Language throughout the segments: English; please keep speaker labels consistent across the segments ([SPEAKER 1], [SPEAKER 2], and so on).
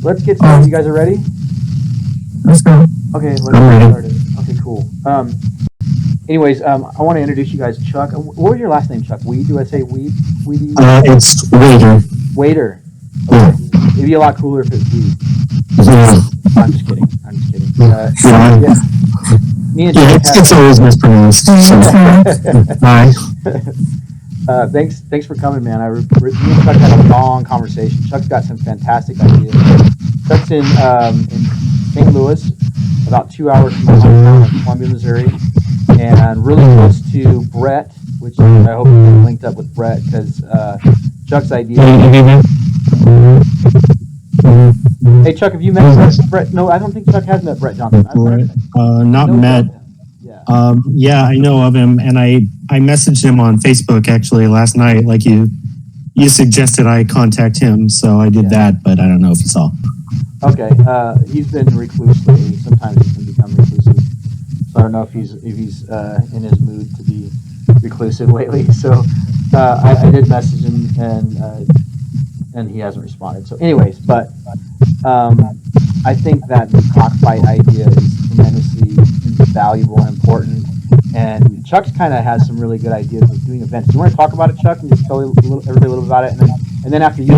[SPEAKER 1] let's get started. You guys are ready?
[SPEAKER 2] Let's go.
[SPEAKER 1] Okay, let's get started. Okay, cool. Anyways, I want to introduce you guys. Chuck, what was your last name, Chuck? Weed? Do I say Weed? Weedy?
[SPEAKER 2] It's Weder.
[SPEAKER 1] Weder. Okay. It'd be a lot cooler if it's Weed.
[SPEAKER 2] Yeah.
[SPEAKER 1] I'm just kidding.
[SPEAKER 2] Yeah.
[SPEAKER 1] Me and Chuck
[SPEAKER 2] it's always mispronounced. Hi.
[SPEAKER 1] Thanks for coming, man. Me and Chuck had a long conversation. Chuck's got some fantastic ideas. Chuck's in St. Louis, about 2 hours from my hometown of Columbia, Missouri, and really close to Brett, which I hope you get linked up with Brett, because Chuck's idea. Hey, Chuck, have you met Brett? No, I don't think Chuck has met Brett Johnson.
[SPEAKER 2] Not met. Yeah, I know of him, and I messaged him on Facebook actually last night. Like you suggested I contact him, so I did that, but I don't know if he saw.
[SPEAKER 1] Okay, he's been recluse lately. Sometimes he can become reclusive, so I don't know if he's in his mood to be reclusive lately. So I did message him, and he hasn't responded. So, anyways, but I think that the cockfight idea is tremendously valuable and important. And Chuck's kind of has some really good ideas of doing events. Do you want to talk about it, Chuck, and just tell everybody a little bit about it, and then after you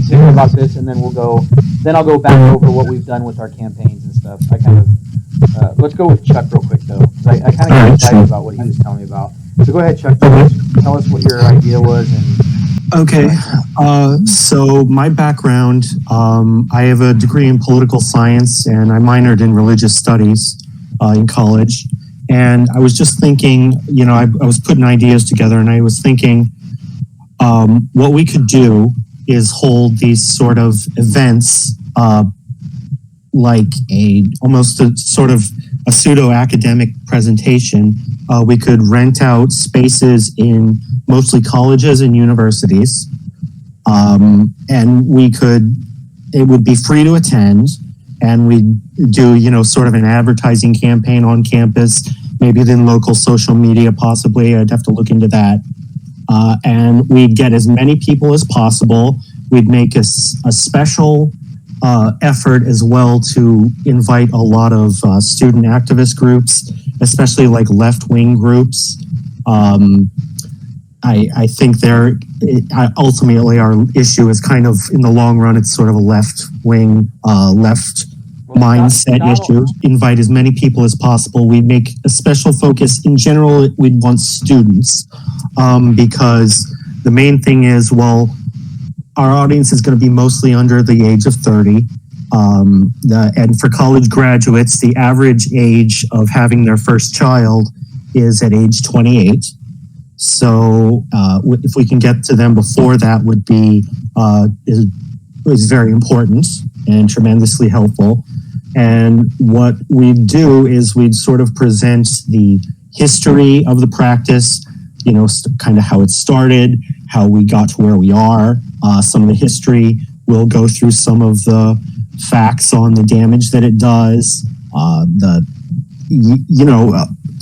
[SPEAKER 1] think about this, and then I'll go back over what we've done with our campaigns and stuff. Let's go with Chuck real quick though, because I kind of got excited about what he was telling me about. So go ahead, Chuck. Tell us what your idea was.
[SPEAKER 2] Okay, so my background, I have a degree in political science, and I minored in religious studies in college. And I was just thinking, I was putting ideas together, and I was thinking what we could do is hold these sort of events like almost a sort of a pseudo-academic presentation. We could rent out spaces in mostly colleges and universities, and it would be free to attend, and we'd do, sort of an advertising campaign on campus, maybe then local social media possibly. I'd have to look into that. And we'd get as many people as possible. We'd make a special effort as well to invite a lot of student activist groups, especially like left-wing groups. I think ultimately our issue is kind of, in the long run, it's sort of a left-wing, mindset issue. Invite as many people as possible. We'd make a special focus. In general, we'd want students because the main thing is, our audience is going to be mostly under the age of 30. And for college graduates, the average age of having their first child is at age 28. So if we can get to them before that would be is very important and tremendously helpful. And what we'd do is we'd sort of present the history of the practice, kind of how it started, how we got to where we are, some of the history. We'll go through some of the facts on the damage that it does,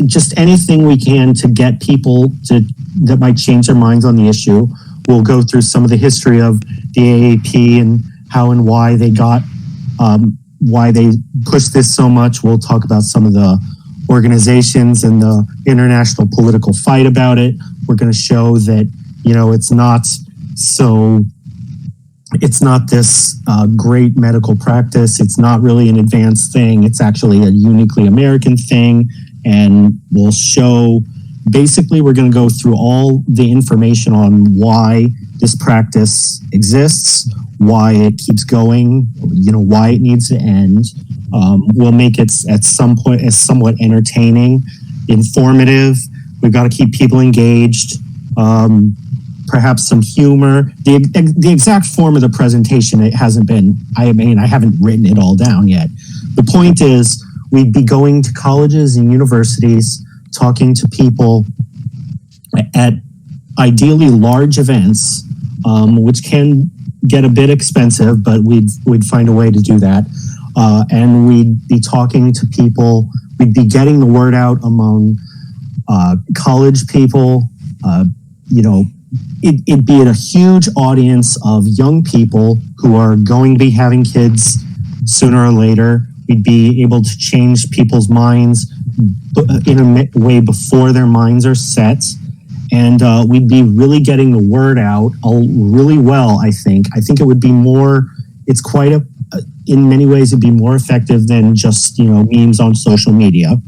[SPEAKER 2] just anything we can to get people that might change their minds on the issue. We'll go through some of the history of the AAP and how and why they got, why they pushed this so much. We'll talk about some of the organizations and the international political fight about it. We're going to show that, it's not this great medical practice. It's not really an advanced thing. It's actually a uniquely American thing. And we'll show, basically, we're going to go through all the information on why this practice exists, why it keeps going, why it needs to end. We'll make it at some point as somewhat entertaining, informative. We've got to keep people engaged, perhaps some humor. The exact form of the presentation, it hasn't been, I haven't written it all down yet. The point is, we'd be going to colleges and universities, talking to people at ideally large events, which can get a bit expensive, but we'd find a way to do that. And we'd be talking to people, we'd be getting the word out among college people. It'd be a huge audience of young people who are going to be having kids sooner or later we'd be able to change people's minds in a way before their minds are set. And we'd be really getting the word out really well, I think. I think it would be more, it's quite in many ways, it'd be more effective than just, memes on social media.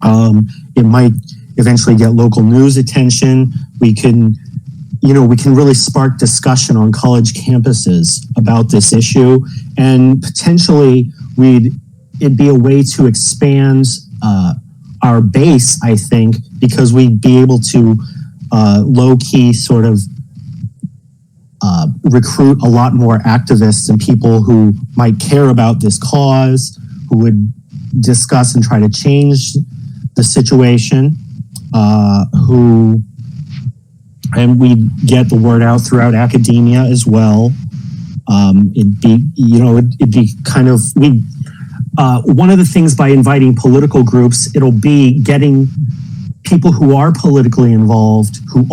[SPEAKER 2] It might eventually get local news attention. We can really spark discussion on college campuses about this issue, and potentially it'd be a way to expand our base, I think, because we'd be able to low-key sort of recruit a lot more activists and people who might care about this cause, who would discuss and try to change the situation, and we get the word out throughout academia as well. It'd be kind of, one of the things by inviting political groups, it'll be getting people who are politically involved, who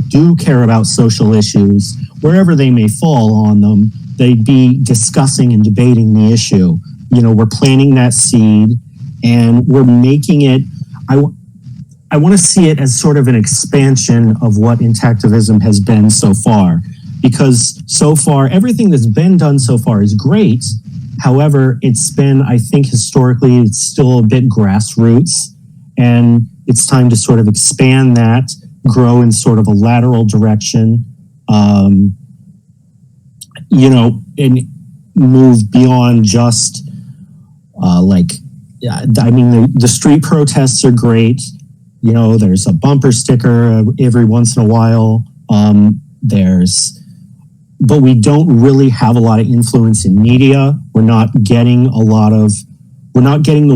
[SPEAKER 2] do care about social issues, wherever they may fall on them, they'd be discussing and debating the issue. We're planting that seed, and we're making it, I want to see it as sort of an expansion of what Intactivism has been so far, because so far, everything that's been done so far is great. However, it's been, I think historically, it's still a bit grassroots, and it's time to sort of expand that, grow in sort of a lateral direction, and move beyond just the street protests are great. There's a bumper sticker every once in a while. But we don't really have a lot of influence in media. We're not getting the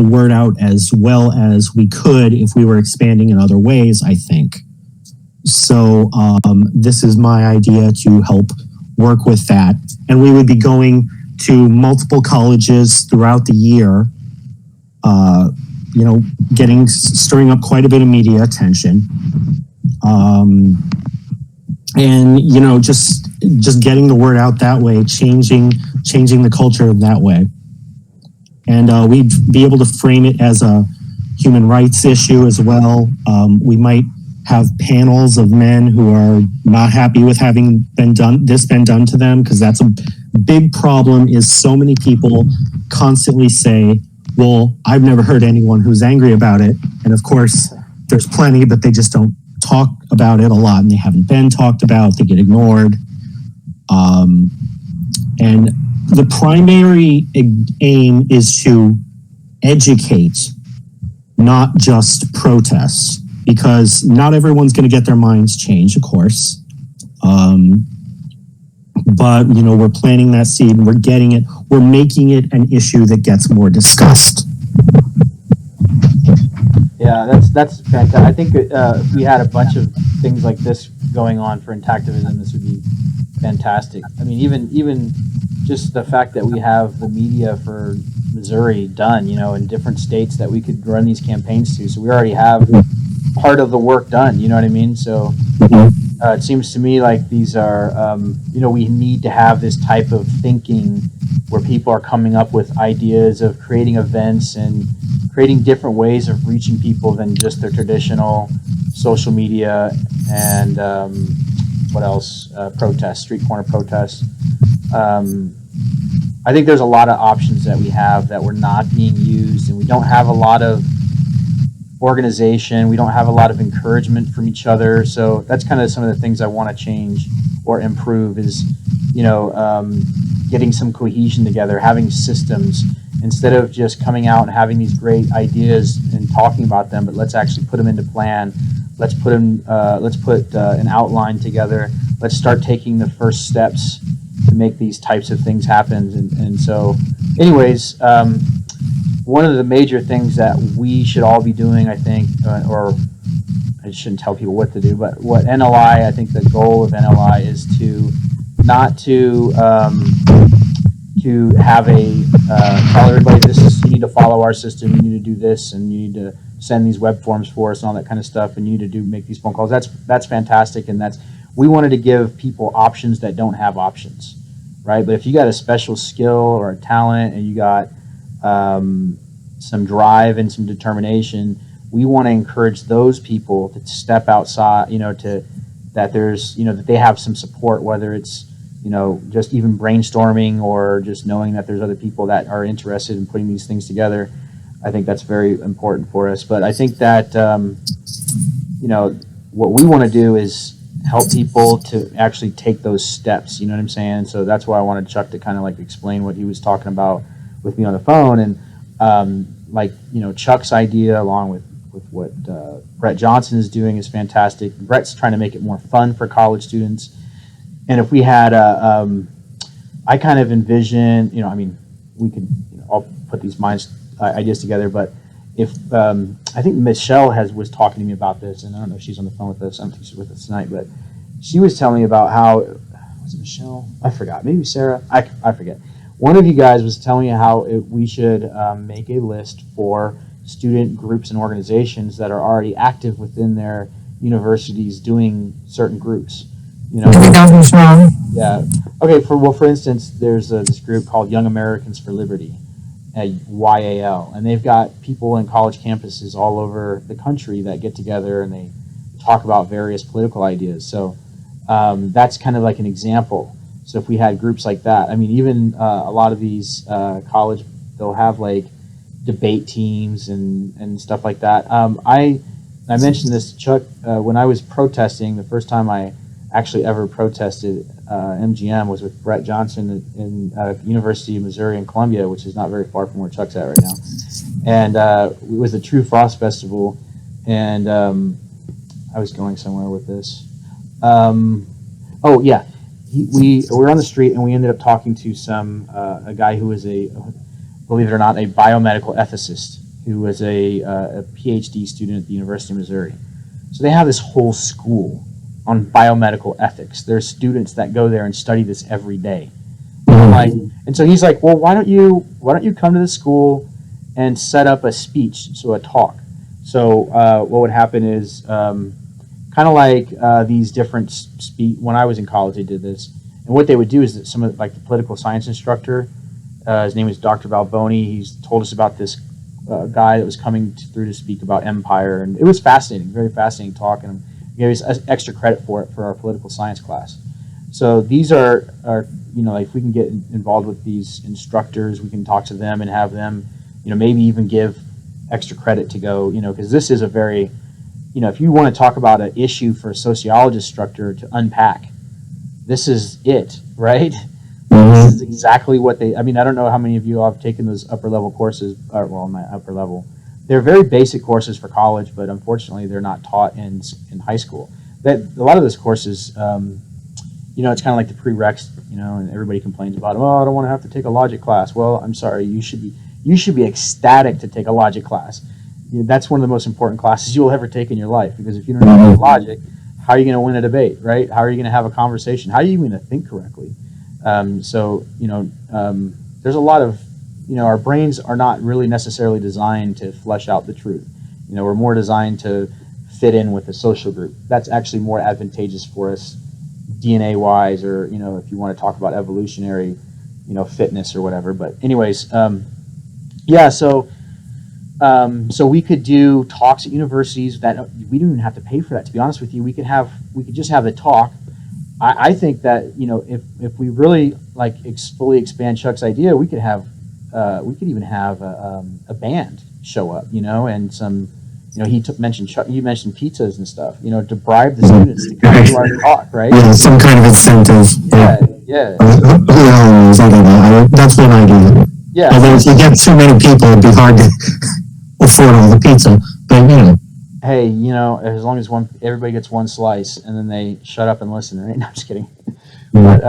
[SPEAKER 2] word out as well as we could if we were expanding in other ways, I think. So this is my idea to help work with that. And we would be going to multiple colleges throughout the year, stirring up quite a bit of media attention. And just getting the word out that way, changing the culture that way. And we'd be able to frame it as a human rights issue as well. We might have panels of men who are not happy with having been done to them, because that's a big problem. Is so many people constantly say, well, I've never heard anyone who's angry about it. And of course, there's plenty, but they just don't talk about it a lot, and they haven't been talked about. They get ignored. And the primary aim is to educate, not just protest, because not everyone's going to get their minds changed, of course. But we're planting that seed, and we're making it an issue that gets more discussed.
[SPEAKER 1] Yeah, that's fantastic. I think if we had a bunch of things like this going on for Intactivism, this would be fantastic. I mean, even just the fact that we have the media for Missouri done, in different states that we could run these campaigns to. So we already have part of the work done, you know what I mean? So it seems to me like these are, we need to have this type of thinking where people are coming up with ideas of creating events and creating different ways of reaching people than just their traditional social media and protests, street corner protests. I think there's a lot of options that we have that were not being used, and we don't have a lot of organization. We don't have a lot of encouragement from each other. So that's kind of some of the things I want to change or improve is, getting some cohesion together, having systems, instead of just coming out and having these great ideas and talking about them, but let's actually put them into plan. Let's put an outline together. Let's start taking the first steps to make these types of things happen. And so anyways, one of the major things that we should all be doing, I think, or I shouldn't tell people what to do, but what NLI, I think the goal of NLI is to not to have tell everybody you need to follow our system, you need to do this, and you need to send these web forms for us and all that kind of stuff, and you need to make these phone calls. That's fantastic, and we wanted to give people options that don't have options, right? But if you got a special skill or a talent and you got some drive and some determination, we want to encourage those people to step outside, that there's, that they have some support, whether it's, just even brainstorming or just knowing that there's other people that are interested in putting these things together. I think that's very important for us. But I think that, what we want to do is help people to actually take those steps. You know what I'm saying? So that's why I wanted Chuck to kind of like explain what he was talking about with me on the phone. And Chuck's idea along with what Brett Johnson is doing is fantastic. Brett's trying to make it more fun for college students. And if we had I kind of envision, we could all put these ideas together, but if I think Michele was talking to me about this, and I don't know if she's on the phone with us. I don't think she's with us tonight, but she was telling me about how, was it Michele? I forgot. Maybe Sarah. I forget. One of you guys was telling me how we should make a list for student groups and organizations that are already active within their universities doing certain groups.
[SPEAKER 3] 3,000 strong.
[SPEAKER 1] Yeah. Okay. For instance, there's this group called Young Americans for Liberty, YAL, and they've got people in college campuses all over the country that get together and they talk about various political ideas. So that's kind of like an example. So if we had groups like that, even a lot of these college, they'll have like debate teams and stuff like that. I mentioned this to Chuck when I was protesting. The first time I actually ever protested MGM was with Brett Johnson in University of Missouri in Columbia, which is not very far from where Chuck's at right now. And it was the True Frost Festival, and I was going somewhere with this. We were on the street and we ended up talking to a guy who was believe it or not, a biomedical ethicist who was a PhD student at the University of Missouri. So they have this whole school on biomedical ethics. There's students that go there and study this every day. And so he's like, well, why don't you come to the school and set up a speech, so a talk. So what would happen is kind of like these different when I was in college, they did this. And what they would do is that some of the political science instructor, his name is Dr. Balboni, he's told us about this guy that was coming through to speak about empire. And it was fascinating, very fascinating talk. And he gave us extra credit for it for our political science class. So these are if we can get involved with these instructors, we can talk to them and have them, maybe even give extra credit to go, because this is a very, if you want to talk about an issue for a sociology instructor to unpack, this is it, right? This is exactly what I don't know how many of you have taken those upper level courses, my upper level. They're very basic courses for college, but unfortunately they're not taught in high school. A lot of those courses, it's kind of like the prereqs, and everybody complains about, I don't want to have to take a logic class. Well, I'm sorry, you should be ecstatic to take a logic class. That's one of the most important classes you'll ever take in your life, because if you don't know logic, how are you going to win a debate, right? How are you going to have a conversation? How are you going to think correctly? There's a lot of, our brains are not really necessarily designed to flesh out the truth. We're more designed to fit in with a social group. That's actually more advantageous for us DNA-wise, or, if you want to talk about evolutionary, fitness or whatever. But anyways, so we could do talks at universities that we don't even have to pay for that. To be honest with you, we could just have the talk. I think that if we really fully expand Chuck's idea, we could even have a band show up, and some. You mentioned pizzas and stuff, to bribe the students to come to our talk, right?
[SPEAKER 3] Yeah, some kind of incentive.
[SPEAKER 1] Yeah.
[SPEAKER 3] That's one idea.
[SPEAKER 1] Yeah.
[SPEAKER 3] Although if you get too many people, it'd be hard to afford all the pizza. But
[SPEAKER 1] hey, as long as everybody gets one slice and then they shut up and listen, right? No, I'm just kidding. But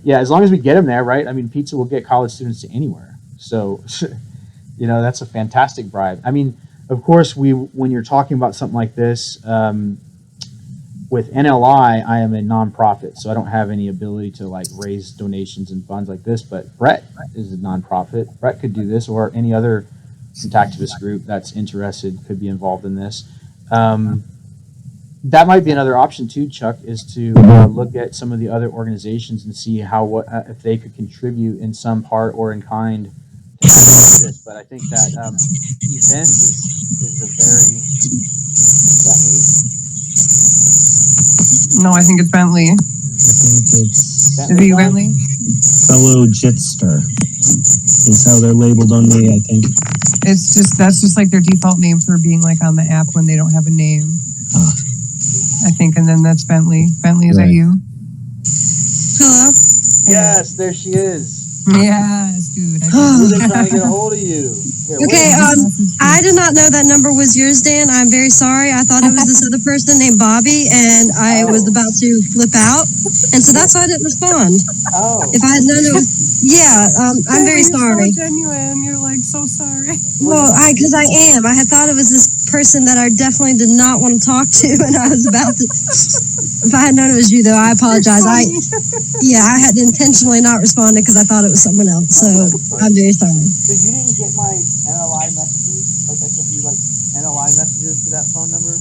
[SPEAKER 1] as long as we get them there, right? Pizza will get college students to anywhere. So, that's a fantastic bribe. Of course, when you're talking about something like this, with NLI, I am a nonprofit, so I don't have any ability to raise donations and funds like this. But Brett is a nonprofit. Brett could do this, or any other Intactivist group that's interested could be involved in this. That might be another option too, Chuck, is to look at some of the other organizations and see how if they could contribute in some part or in kind to this. But I think that events is a very, is that me?
[SPEAKER 4] No, I think it's Bentley.
[SPEAKER 3] I think it's
[SPEAKER 4] Is it you, Bentley?
[SPEAKER 3] fellow Jitster is how they're labeled on me, I think.
[SPEAKER 4] It's just, that's just like their default name for being like on the app when they don't have a name. I think, and then that's Bentley. Bentley, is that you?
[SPEAKER 5] Hello.
[SPEAKER 1] Yes, there she is.
[SPEAKER 4] Yes, dude.
[SPEAKER 1] We've been trying to get a hold of you. Here,
[SPEAKER 5] Okay, I did not know that number was yours, Dan. I'm very sorry. I thought it was this other person named Bobby, and I was about to flip out, and so that's why I didn't respond.
[SPEAKER 1] Oh.
[SPEAKER 5] If I had known it was, I'm very sorry.
[SPEAKER 4] So genuine. You're like so sorry.
[SPEAKER 5] Well, because I am. I had thought it was this person that I definitely did not want to talk to, and I was about to. If I had known it was you, though, I apologize. I had intentionally not responded because I thought it was someone else. So I'm very sorry.
[SPEAKER 1] So you didn't get my NLI messages? Like I sent you like NLI messages to that phone number?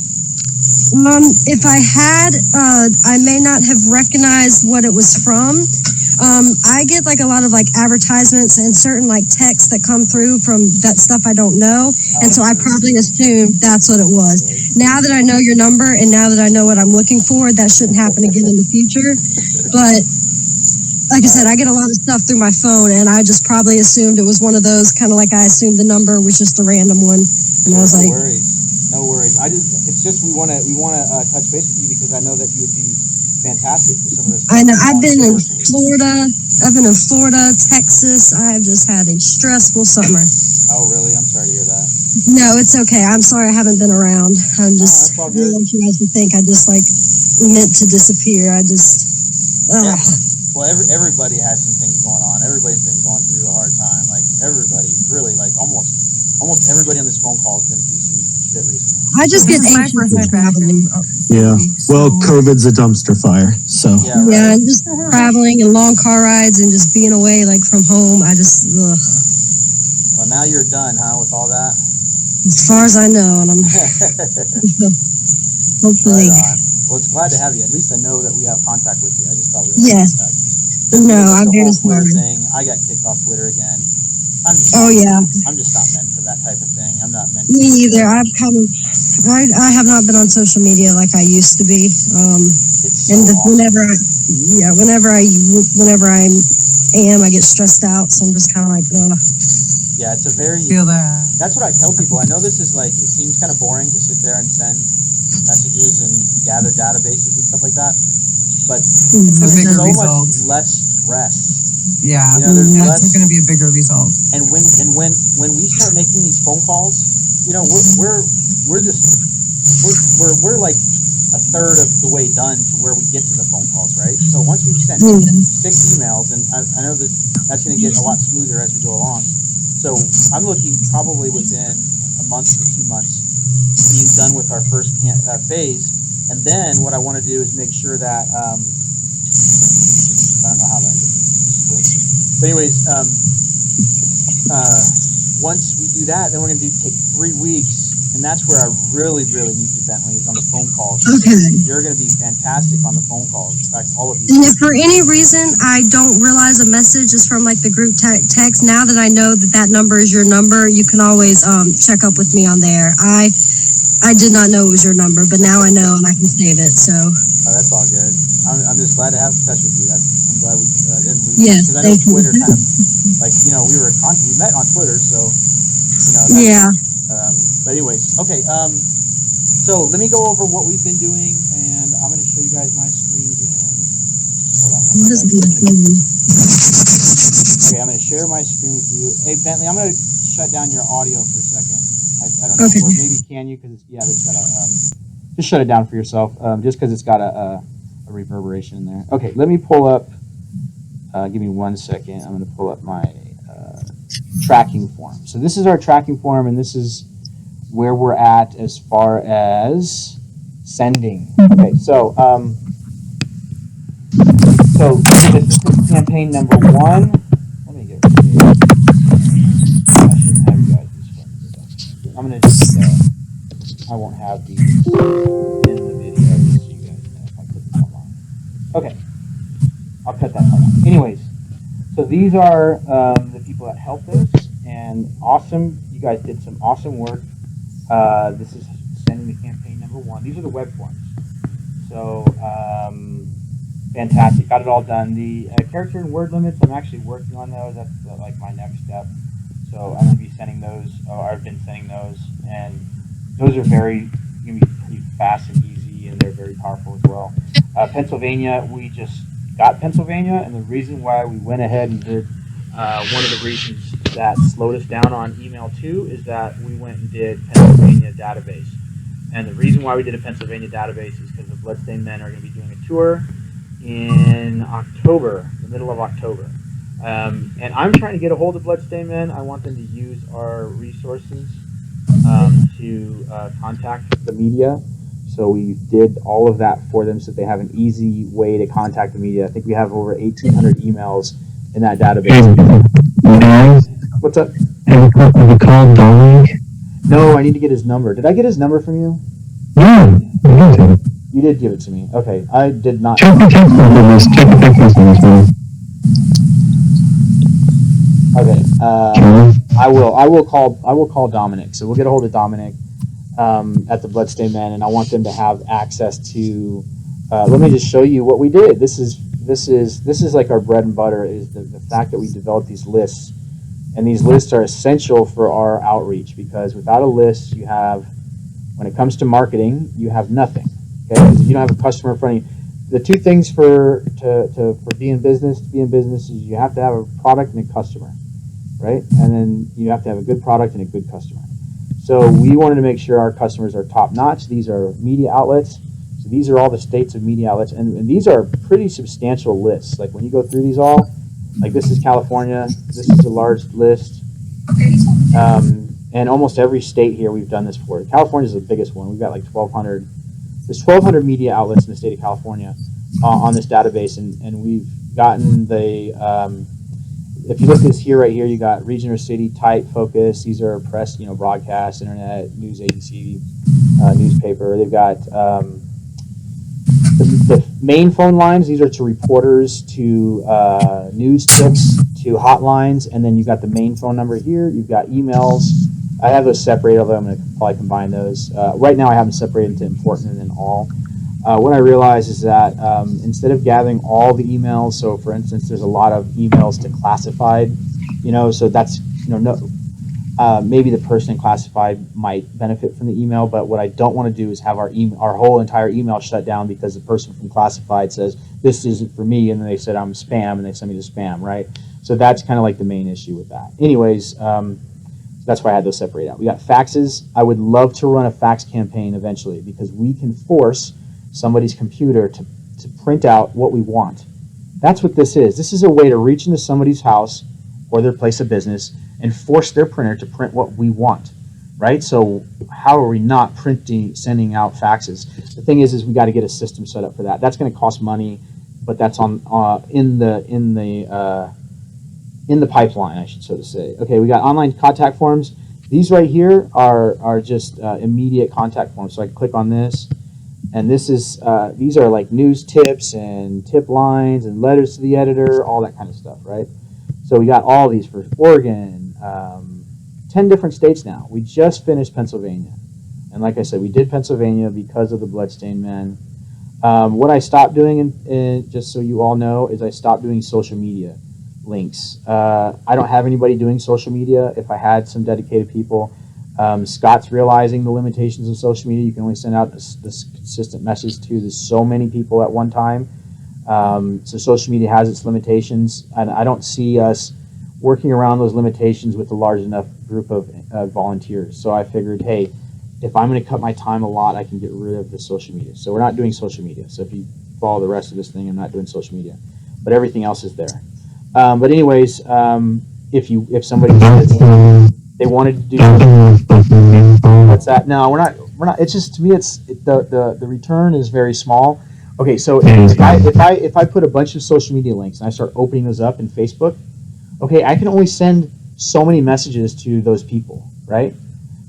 [SPEAKER 5] If I had, I may not have recognized what it was from. I get like a lot of like advertisements and certain like texts that come through from that stuff I don't know. And so I probably assumed that's what it was. Now that I know your number and now that I know what I'm looking for, that shouldn't happen again in the future. But like I said, I get a lot of stuff through my phone and I just probably assumed it was one of those, kind of like I assumed the number was just a random one. And I was like,
[SPEAKER 1] no worries. It's just we want to touch base with you because I know that you would be fantastic for some of this.
[SPEAKER 5] I know. I've been in Florida, Texas. I have just had a stressful summer.
[SPEAKER 1] Oh, really? I'm sorry to hear that.
[SPEAKER 5] No, it's okay. I'm sorry I haven't been around. I'm just,
[SPEAKER 1] that's all
[SPEAKER 5] I don't
[SPEAKER 1] good.
[SPEAKER 5] want you guys to think I just like meant to disappear. I just,
[SPEAKER 1] Yeah. Well, everybody has some things going on. Everybody's been going through a hard time. Like everybody, really, like almost everybody on this phone call has been through some shit recently.
[SPEAKER 5] I just get
[SPEAKER 4] This is my
[SPEAKER 5] anxious
[SPEAKER 4] first
[SPEAKER 5] with
[SPEAKER 4] night back
[SPEAKER 5] traveling.
[SPEAKER 4] in
[SPEAKER 2] Well, COVID's a dumpster fire, so.
[SPEAKER 1] Yeah, right.
[SPEAKER 5] Yeah, and just traveling and long car rides and just being away like from home. I just,
[SPEAKER 1] Well, now you're done, huh, with all that?
[SPEAKER 5] as far as I know, and I'm hopefully.
[SPEAKER 1] Right on. Well, it's glad to have you. At least I know that we have contact with you. I just thought we were
[SPEAKER 5] Yes.
[SPEAKER 1] in contact.
[SPEAKER 5] No,
[SPEAKER 1] The
[SPEAKER 5] I'm very
[SPEAKER 1] whole Twitter
[SPEAKER 5] sorry.
[SPEAKER 1] thing. I got kicked off Twitter again. I'm just not meant for that type of thing. I'm not meant.
[SPEAKER 5] Me either. I have not been on social media like I used to be.
[SPEAKER 1] It's so
[SPEAKER 5] And
[SPEAKER 1] awesome.
[SPEAKER 5] whenever I am, I get stressed out. So I'm just kind of like, ugh.
[SPEAKER 1] Yeah, it's a very.
[SPEAKER 4] Feel that.
[SPEAKER 1] That's what I tell people. I know this is like, it seems kind of boring to sit there and send messages and gather databases and stuff like that, but
[SPEAKER 4] It's a
[SPEAKER 1] there's
[SPEAKER 4] bigger
[SPEAKER 1] so
[SPEAKER 4] result.
[SPEAKER 1] much less stress.
[SPEAKER 4] Yeah,
[SPEAKER 1] You know, there's
[SPEAKER 4] that's
[SPEAKER 1] less-
[SPEAKER 4] going to be a bigger result.
[SPEAKER 1] And when we start making these phone calls, you know, we're like a third of the way done to where we get to the phone calls, right? So once we've sent 6 emails, and I know that that's going to get a lot smoother as we go along. So I'm looking probably within a month to 2 months being done with our first phase, and then what I want to do is make sure that I don't know how that gets switched. But anyways, once we do that, then we're going to take 3 weeks, and that's where I really, really need you, Bentley, is on the phone calls.
[SPEAKER 5] Okay.
[SPEAKER 1] You're going to be fantastic on the phone calls. In fact, all of you.
[SPEAKER 5] And if for any reason I don't realize a message is from like the group text, now that I know that number is your number, you can always check up with me on there. I did not know it was your number, but now I know and I can save it. So.
[SPEAKER 1] Oh, that's all good. I'm just glad to have touch with you. I'm glad we didn't lose.
[SPEAKER 5] Yes,
[SPEAKER 1] because I know
[SPEAKER 5] thank you.
[SPEAKER 1] Twitter kind of like, you know, we met on Twitter, so you know.
[SPEAKER 5] Yeah.
[SPEAKER 1] But anyways, okay. So let me go over what we've been doing, and I'm going to show you guys my screen again. Hold on.
[SPEAKER 5] What is the thing?
[SPEAKER 1] Okay, I'm going to share my screen with you. Hey, Bentley, I'm going to shut down your audio for a second. I don't know,
[SPEAKER 5] Okay.
[SPEAKER 1] or maybe can you? Because it's got a just shut it down for yourself. Just because it's got a reverberation in there. Okay, let me pull up. Give me 1 second. I'm going to pull up my tracking form. So this is our tracking form, and this is where we're at as far as sending. Okay, so this is campaign number 1. Let me get rid of it. I shouldn't have you guys this one. I'm gonna just I won't have these in the video. cut that part out. Anyways, so these are the people that helped us, and awesome. You guys did some awesome work. This is sending the campaign number 1. These are the web forms. So fantastic, got it all done. The character and word limits, I'm actually working on those. That's like my next step. So I'm going to be sending those, or I've been sending those, and those are going to be pretty fast and easy, and they're very powerful as well. Pennsylvania, we just got Pennsylvania, and the reason why we went ahead and did one of the reasons that slowed us down on email too is that we went and did Pennsylvania database. And the reason why we did a Pennsylvania database is because the Bloodstained Men are going to be doing a tour in October, the middle of October. And I'm trying to get a hold of Bloodstained Men. I want them to use our resources to contact the media. So we did all of that for them so that they have an easy way to contact the media. I think we have over 1,800 emails in that database. What's up?
[SPEAKER 3] Have you called Dominic?
[SPEAKER 1] No, I need to get his number. Did I get his number from you?
[SPEAKER 3] Yeah, you did.
[SPEAKER 1] You did give it to me. Okay, I did not.
[SPEAKER 3] Check the text messages. Check the text messages, man.
[SPEAKER 1] Okay, I will call Dominic. So we'll get a hold of Dominic at the Bloodstained Men, and I want them to have access to. Let me just show you what we did. This is like our bread and butter, is the fact that we developed these lists, and these lists are essential for our outreach, because without a list, you have, when it comes to marketing, you have nothing. Okay, if you don't have a customer in front of you. The two things for being in business, is you have to have a product and a customer, right? And then you have to have a good product and a good customer. So we wanted to make sure our customers are top notch. These are media outlets. So these are all the states of media outlets, and these are pretty substantial lists. Like when you go through these all, like this is California, this is a large list, and almost every state here we've done this for. California is the biggest one. We've got like 1,200. There's 1,200 media outlets in the state of California on this database, and we've gotten the. If you look at this here, right here, you got region or city, type, focus. These are press, broadcast, internet, news agency, newspaper. They've got the main phone lines. These are to reporters, to news tips, to hotlines, and then you've got the main phone number here. You've got emails. I have those separated, although I'm going to probably combine those. Right now I have them separated into important and then all. What I realized is that instead of gathering all the emails, so for instance, there's a lot of emails to classified, so that's, maybe the person in classified might benefit from the email, but what I don't want to do is have our whole entire email shut down because the person from classified says, this isn't for me, and then they said I'm spam, and they send me to spam, right? So that's kind of like the main issue with that. Anyways, that's why I had those separated out. We got faxes. I would love to run a fax campaign eventually, because we can force somebody's computer to print out what we want. That's what this is. This is a way to reach into somebody's house or their place of business and force their printer to print what we want, right? So how are we not sending out faxes? The thing is we got to get a system set up for that. That's going to cost money, but that's in the pipeline, I should so to say. Okay, we got online contact forms. These right here are just immediate contact forms. So I can click on this, and this is these are like news tips and tip lines and letters to the editor, all that kind of stuff, right? So we got all these for Oregon, 10 different states now. We just finished Pennsylvania, and like I said, we did Pennsylvania because of the Bloodstained Men. What I stopped doing, just so you all know, is I stopped doing social media links. I don't have anybody doing social media. If I had some dedicated people, Scott's realizing the limitations of social media. You can only send out this consistent message to so many people at one time. So social media has its limitations, and I don't see us working around those limitations with a large enough group of volunteers. So I figured, hey, if I'm going to cut my time a lot, I can get rid of the social media. So we're not doing social media. So if you follow the rest of this thing, I'm not doing social media, but everything else is there. But anyways, if somebody says they wanted to do what's that? No, we're not. It's just, to me, the return is very small. Okay, so if I put a bunch of social media links and I start opening those up in Facebook, okay, I can only send so many messages to those people, right?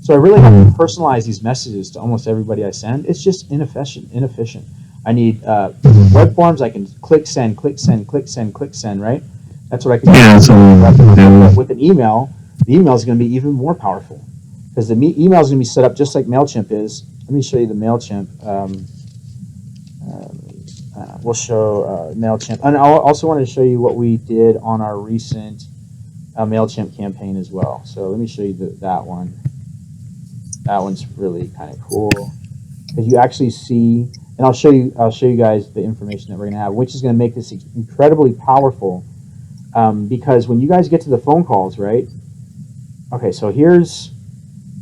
[SPEAKER 1] So I really have to personalize these messages to almost everybody I send. It's just inefficient. I need web forms. I can click send, click send, click send, click send, right? That's what I can do.
[SPEAKER 3] Yeah, so
[SPEAKER 1] With an email, the email is going to be even more powerful because the email is going to be set up just like MailChimp is. Let me show you the MailChimp. We'll show MailChimp. And I also want to show you what we did on our recent MailChimp campaign as well. So let me show you that one. That one's really kind of cool because you actually see, and I'll show you guys the information that we're going to have, which is going to make this incredibly powerful. Because when you guys get to the phone calls, right? Okay, so here's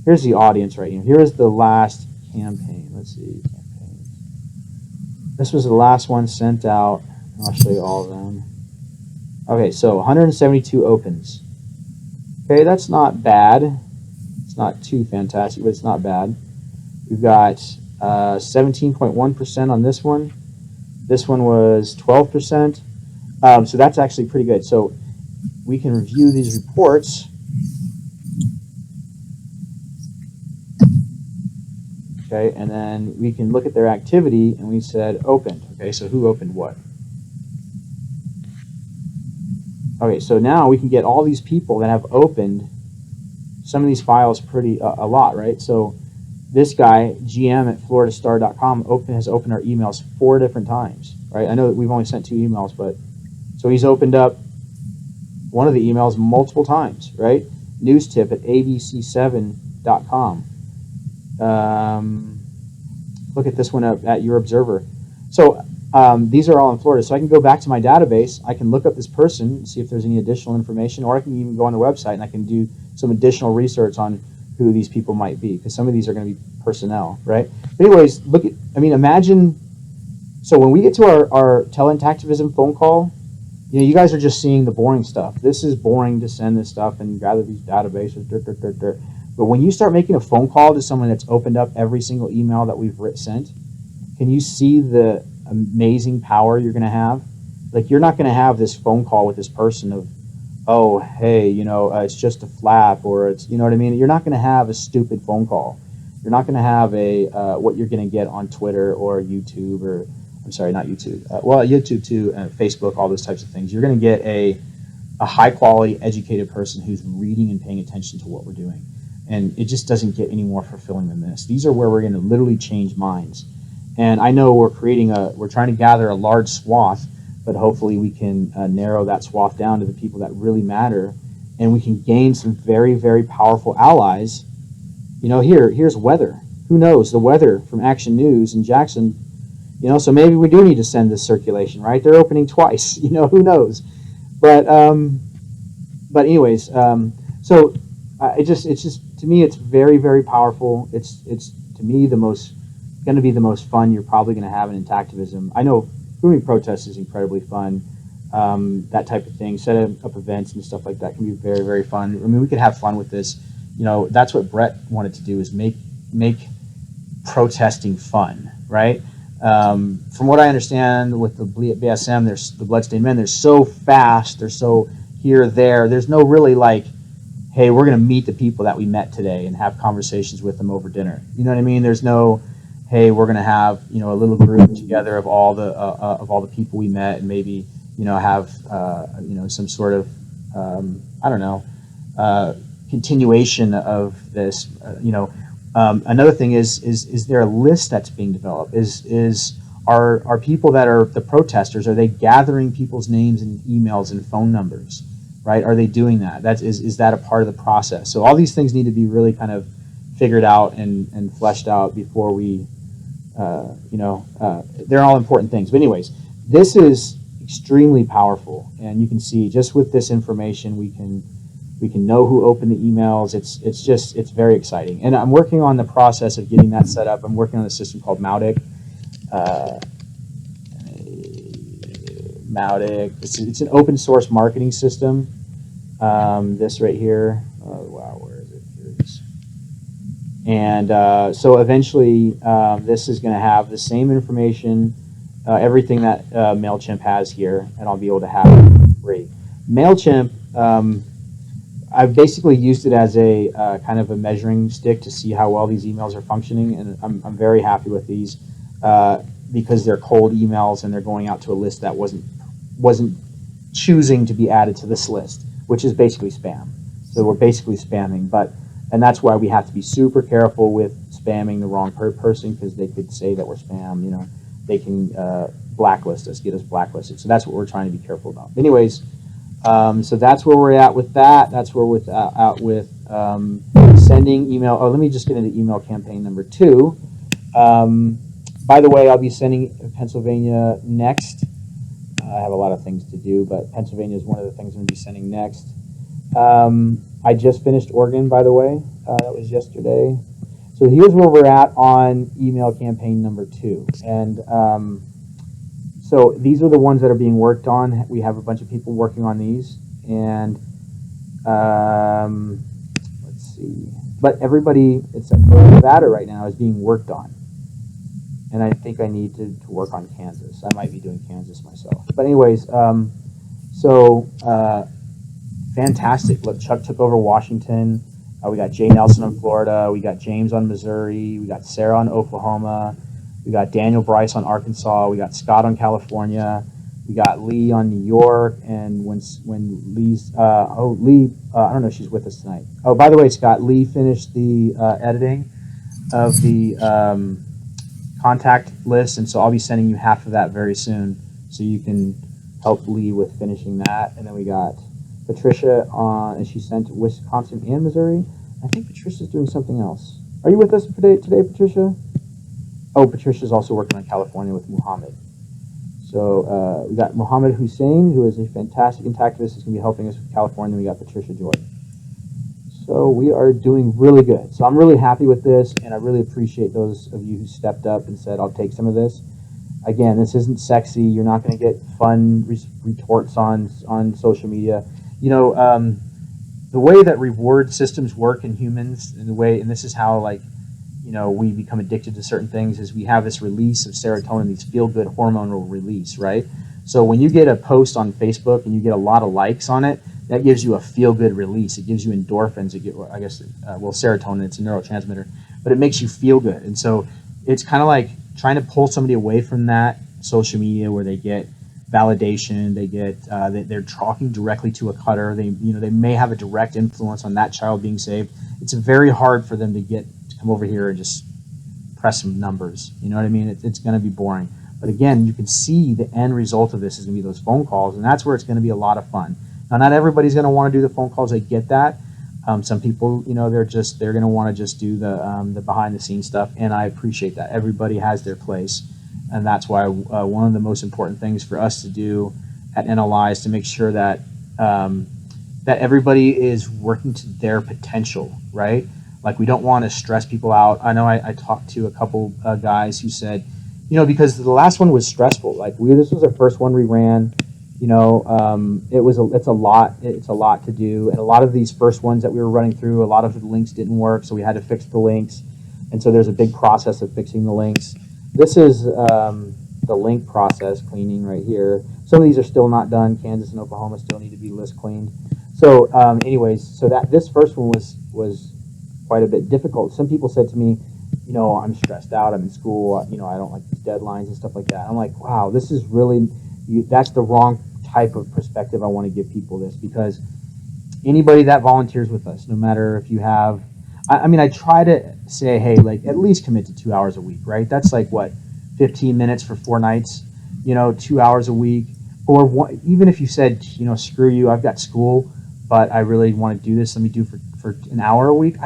[SPEAKER 1] the audience right here. Here is the last campaign. Let's see, campaign. This was the last one sent out. I'll show you all of them. Okay, so 172 opens. Okay, that's not bad. It's not too fantastic, but it's not bad. We've got 17.1% on this one. This one was 12%. So that's actually pretty good. So we can review these reports. Okay, and then we can look at their activity, and we said opened. Okay, so who opened what? Okay, so now we can get all these people that have opened some of these files a lot, right? So this guy, GM at floridastar.com, has opened our emails 4 different times, right? I know that we've only sent 2 emails, but so he's opened up one of the emails multiple times, right? News tip at abc7.com. Look at this one up at Your Observer. So these are all in Florida. So I can go back to my database. I can look up this person, see if there's any additional information, or I can even go on the website and I can do some additional research on who these people might be, because some of these are going to be personnel, right? But anyways, imagine, so when we get to our Intactivism phone call, you guys are just seeing the boring stuff. This is boring to send this stuff and gather these databases, But when you start making a phone call to someone that's opened up every single email that we've sent, can you see the amazing power you're going to have? Like, you're not going to have this phone call with this person of, oh, hey, it's just a flap, or it's, you know what I mean? You're not going to have a stupid phone call. You're not going to have what you're going to get on Twitter or YouTube, or, I'm sorry, not YouTube. YouTube too, Facebook, all those types of things. You're going to get a high-quality, educated person who's reading and paying attention to what we're doing. And it just doesn't get any more fulfilling than this. These are where we're going to literally change minds. And I know we're trying to gather a large swath, but hopefully we can narrow that swath down to the people that really matter, and we can gain some very, very powerful allies. Here's Weder. Who knows? The Weder from Action News in Jackson. So maybe we do need to send this circulation, right? They're opening twice. Who knows? But anyways, so it's just to me, it's very, very powerful. It's to me going to be the most fun you're probably going to have in Intactivism. I know doing protests is incredibly fun. That type of thing, setting up events and stuff like that can be very, very fun. I mean, we could have fun with this. That's what Brett wanted to do, is make protesting fun, right? From what I understand with the BSM, there's the Bloodstained Men. They're so fast. They're so here, there. There's no really like, hey, we're going to meet the people that we met today and have conversations with them over dinner. You know what I mean? There's no, hey, we're going to have a little group together of all the people we met, and maybe have some sort of continuation of this. Another thing is there a list that's being developed? Are people that are the protesters, are they gathering people's names and emails and phone numbers? Right? Are they doing that? Is that a part of the process? So all these things need to be really kind of figured out and fleshed out before we, they're all important things. But anyways, this is extremely powerful, and you can see just with this information we can know who opened the emails. It's very exciting, and I'm working on the process of getting that set up. I'm working on a system called Mautic. Mautic. It's an open source marketing system. This right here. Oh wow, where is it? Here it is. And so eventually, this is going to have the same information, everything that MailChimp has here, and I'll be able to have it for free. MailChimp, I've basically used it as a kind of a measuring stick to see how well these emails are functioning, and I'm very happy with these. because they're cold emails and they're going out to a list that wasn't choosing to be added to this list, which is basically spam. So we're basically spamming, and that's why we have to be super careful with spamming the wrong person, because they could say that we're spam. You know, they can blacklist us, get us blacklisted. So that's what we're trying to be careful about. Anyways, so that's where we're at with that. That's where we're out with sending email. Oh, let me just get into email campaign number 2. By the way, I'll be sending Pennsylvania next. I have a lot of things to do, but Pennsylvania is one of the things I'm going to be sending next. I just finished Oregon, by the way. That was yesterday. So here's where we're at on email campaign number 2. And so these are the ones that are being worked on. We have a bunch of people working on these. And let's see. But everybody, except for Weder right now, is being worked on. And I think I need to work on Kansas. I might be doing Kansas myself. But anyways, fantastic. Look, Chuck took over Washington. We got Jay Nelson on Florida. We got James on Missouri. We got Sarah on Oklahoma. We got Daniel Bryce on Arkansas. We got Scott on California. We got Lee on New York. And when Lee's, Lee, I don't know if she's with us tonight. Oh, by the way, Scott, Lee finished the editing of the contact list, and so I'll be sending you half of that very soon, so you can help Lee with finishing that. And then we got Patricia on, and she sent Wisconsin and Missouri. I think Patricia's doing something else. Are you with us today, Patricia? Oh, Patricia's also working on California with Muhammad. So we got Muhammad Hussein, who is a fantastic Intactivist, is going to be helping us with California. We got Patricia Joy. So we are doing really good. So I'm really happy with this, and I really appreciate those of you who stepped up and said, I'll take some of this. Again, this isn't sexy. You're not going to get fun retorts on social media. You know, the way that reward systems work in humans, and this is how, like, you know, we become addicted to certain things, is we have this release of serotonin, these feel-good hormonal release, right? So when you get a post on Facebook and you get a lot of likes on it, that gives you a feel-good release. It gives you endorphins. Serotonin, it's a neurotransmitter, but it makes you feel good. And so it's kind of like trying to pull somebody away from that social media where they get validation, they get they're talking directly to a cutter. They may have a direct influence on that child being saved. It's very hard for them to come over here and just press some numbers. You know what I mean? It's going to be boring. But again, you can see the end result of this is going to be those phone calls, and that's where it's going to be a lot of fun. Now, not everybody's going to want to do the phone calls. I get that. Some people, you know, they're going to want to just do the behind-the-scenes stuff, and I appreciate that. Everybody has their place, and that's why one of the most important things for us to do at NLI is to make sure that that everybody is working to their potential, right? Like, we don't want to stress people out. I know I talked to a couple guys who said, you know, because the last one was stressful. Like, this was the first one we ran. You know, it's a lot to do, and a lot of these first ones that we were running through, a lot of the links didn't work, so we had to fix the links, and so there's a big process of fixing the links. This is the link process cleaning right here. Some of these are still not done. Kansas and Oklahoma still need to be list cleaned. So, anyways, so that this first one was quite a bit difficult. Some people said to me, you know, I'm stressed out. I'm in school. You know, I don't like these deadlines and stuff like that. I'm like, wow, this is really that's the wrong type of perspective I want to give people this, because anybody that volunteers with us, no matter if you have, I mean, I try to say, hey, like, at least commit to 2 hours a week, right? That's like, what, 15 minutes for 4 nights, you know, 2 hours a week. Or even if you said, you know, screw you, I've got school, but I really want to do this, let me do for an hour a week,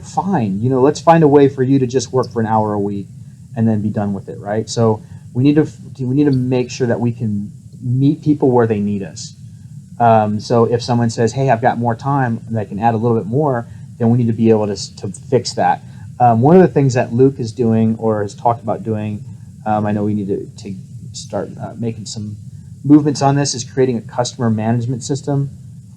[SPEAKER 1] fine. You know, let's find a way for you to just work for an hour a week and then be done with it, right? So we need to make sure that we can meet people where they need us. So if someone says, hey, I've got more time and I can add a little bit more, then we need to be able to fix that. One of the things that Luke is doing or has talked about doing, I know we need to start making some movements on this, is creating a customer management system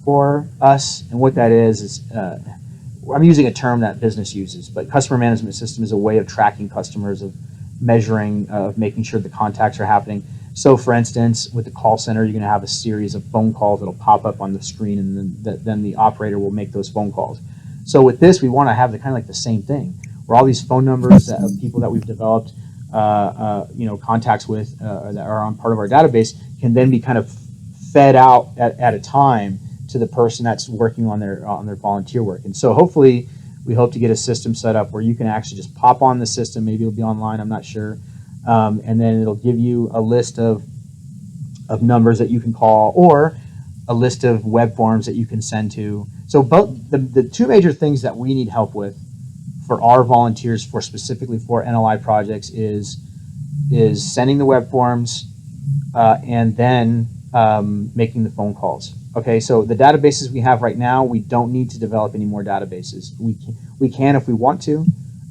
[SPEAKER 1] for us. And what that is I'm using a term that business uses, but customer management system is a way of tracking customers, of measuring, of making sure the contacts are happening. So, for instance, with the call center, you're going to have a series of phone calls that'll pop up on the screen, and then the operator will make those phone calls. So with this, we want to have kind of like the same thing, where all these phone numbers of people that we've developed, contacts with that are on part of our database can then be kind of fed out at a time to the person that's working on their volunteer work. And so hopefully we hope to get a system set up where you can actually just pop on the system. Maybe it'll be online, I'm not sure. And then it'll give you a list of numbers that you can call, or a list of web forms that you can send to. So both the two major things that we need help with for our volunteers, for specifically for NLI projects, is sending the web forms and then making the phone calls. Okay, so the databases we have right now, we don't need to develop any more databases. We can if we want to,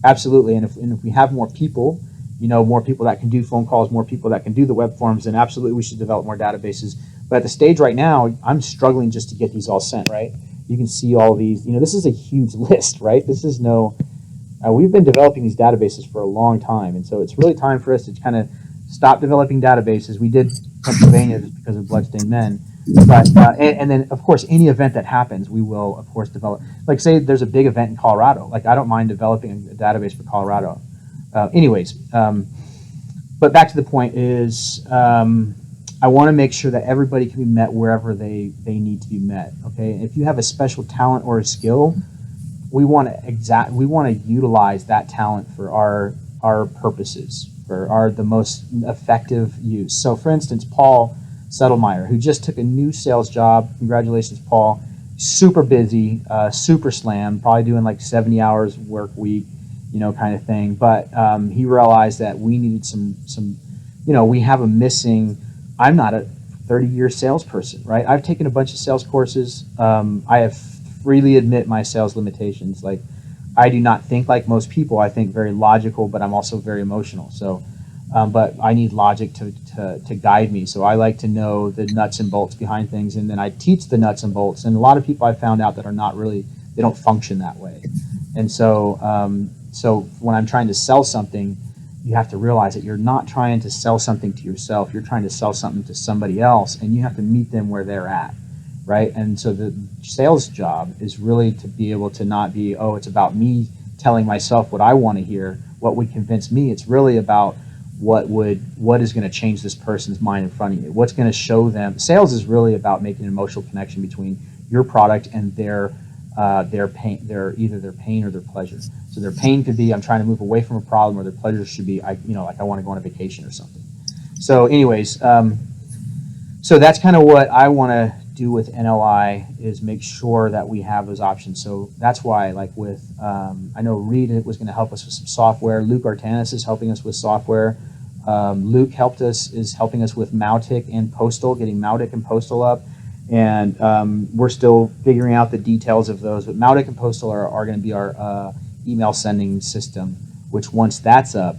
[SPEAKER 1] absolutely. And if we have more people, more people that can do phone calls, more people that can do the web forms, then absolutely we should develop more databases. But at the stage right now, I'm struggling just to get these all sent, right? You can see all these, this is a huge list, right? This is we've been developing these databases for a long time. And so it's really time for us to kind of stop developing databases. We did Pennsylvania just because of Bloodstained Men. But and then, of course, any event that happens, we will, of course, develop. Like, say there's a big event in Colorado. Like, I don't mind developing a database for Colorado. But back to the point is, I want to make sure that everybody can be met wherever they need to be met. Okay, if you have a special talent or a skill, we want to utilize that talent for our purposes, for the most effective use. So, for instance, Paul Settlemeyer, who just took a new sales job. Congratulations, Paul. Super busy, super slammed, probably doing like 70 hours work week, kind of thing. But he realized that we needed some, we have a missing. I'm not a 30-year salesperson, right? I've taken a bunch of sales courses. I have freely admit my sales limitations. Like, I do not think like most people. I think very logical, but I'm also very emotional. So. But I need logic to guide me. So I like to know the nuts and bolts behind things, and then I teach the nuts and bolts. And a lot of people I found out that are not really, they don't function that way. And so, so when I'm trying to sell something, you have to realize that you're not trying to sell something to yourself. You're trying to sell something to somebody else, and you have to meet them where they're at, right? And so the sales job is really to be able to not be, it's about me telling myself what I want to hear, what would convince me. It's really about what is going to change this person's mind in front of you? What's going to show them? Sales is really about making an emotional connection between your product and their pain, either their pain or their pleasure. So their pain could be, I'm trying to move away from a problem, or their pleasure should be, like I want to go on a vacation or something. So anyways, so that's kind of what I want to do with NLI, is make sure that we have those options. So that's why, like with, I know Reed was going to help us with some software. Luke Artanis is helping us with software. Luke is helping us with Mautic and Postal, getting Mautic and Postal up. And we're still figuring out the details of those. But Mautic and Postal are going to be our email sending system, which once that's up,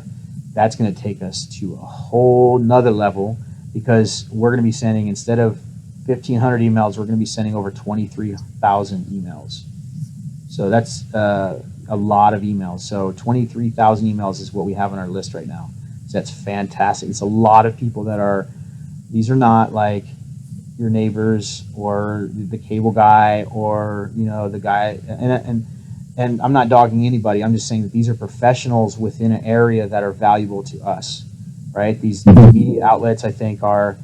[SPEAKER 1] that's going to take us to a whole nother level, because we're going to be sending, instead of 1,500 emails, we're going to be sending over 23,000 emails. So that's a lot of emails. So 23,000 emails is what we have on our list right now. So that's fantastic. It's a lot of people these are not like your neighbors or the cable guy or, the guy. And I'm not dogging anybody. I'm just saying that these are professionals within an area that are valuable to us, right? These media outlets, I think, are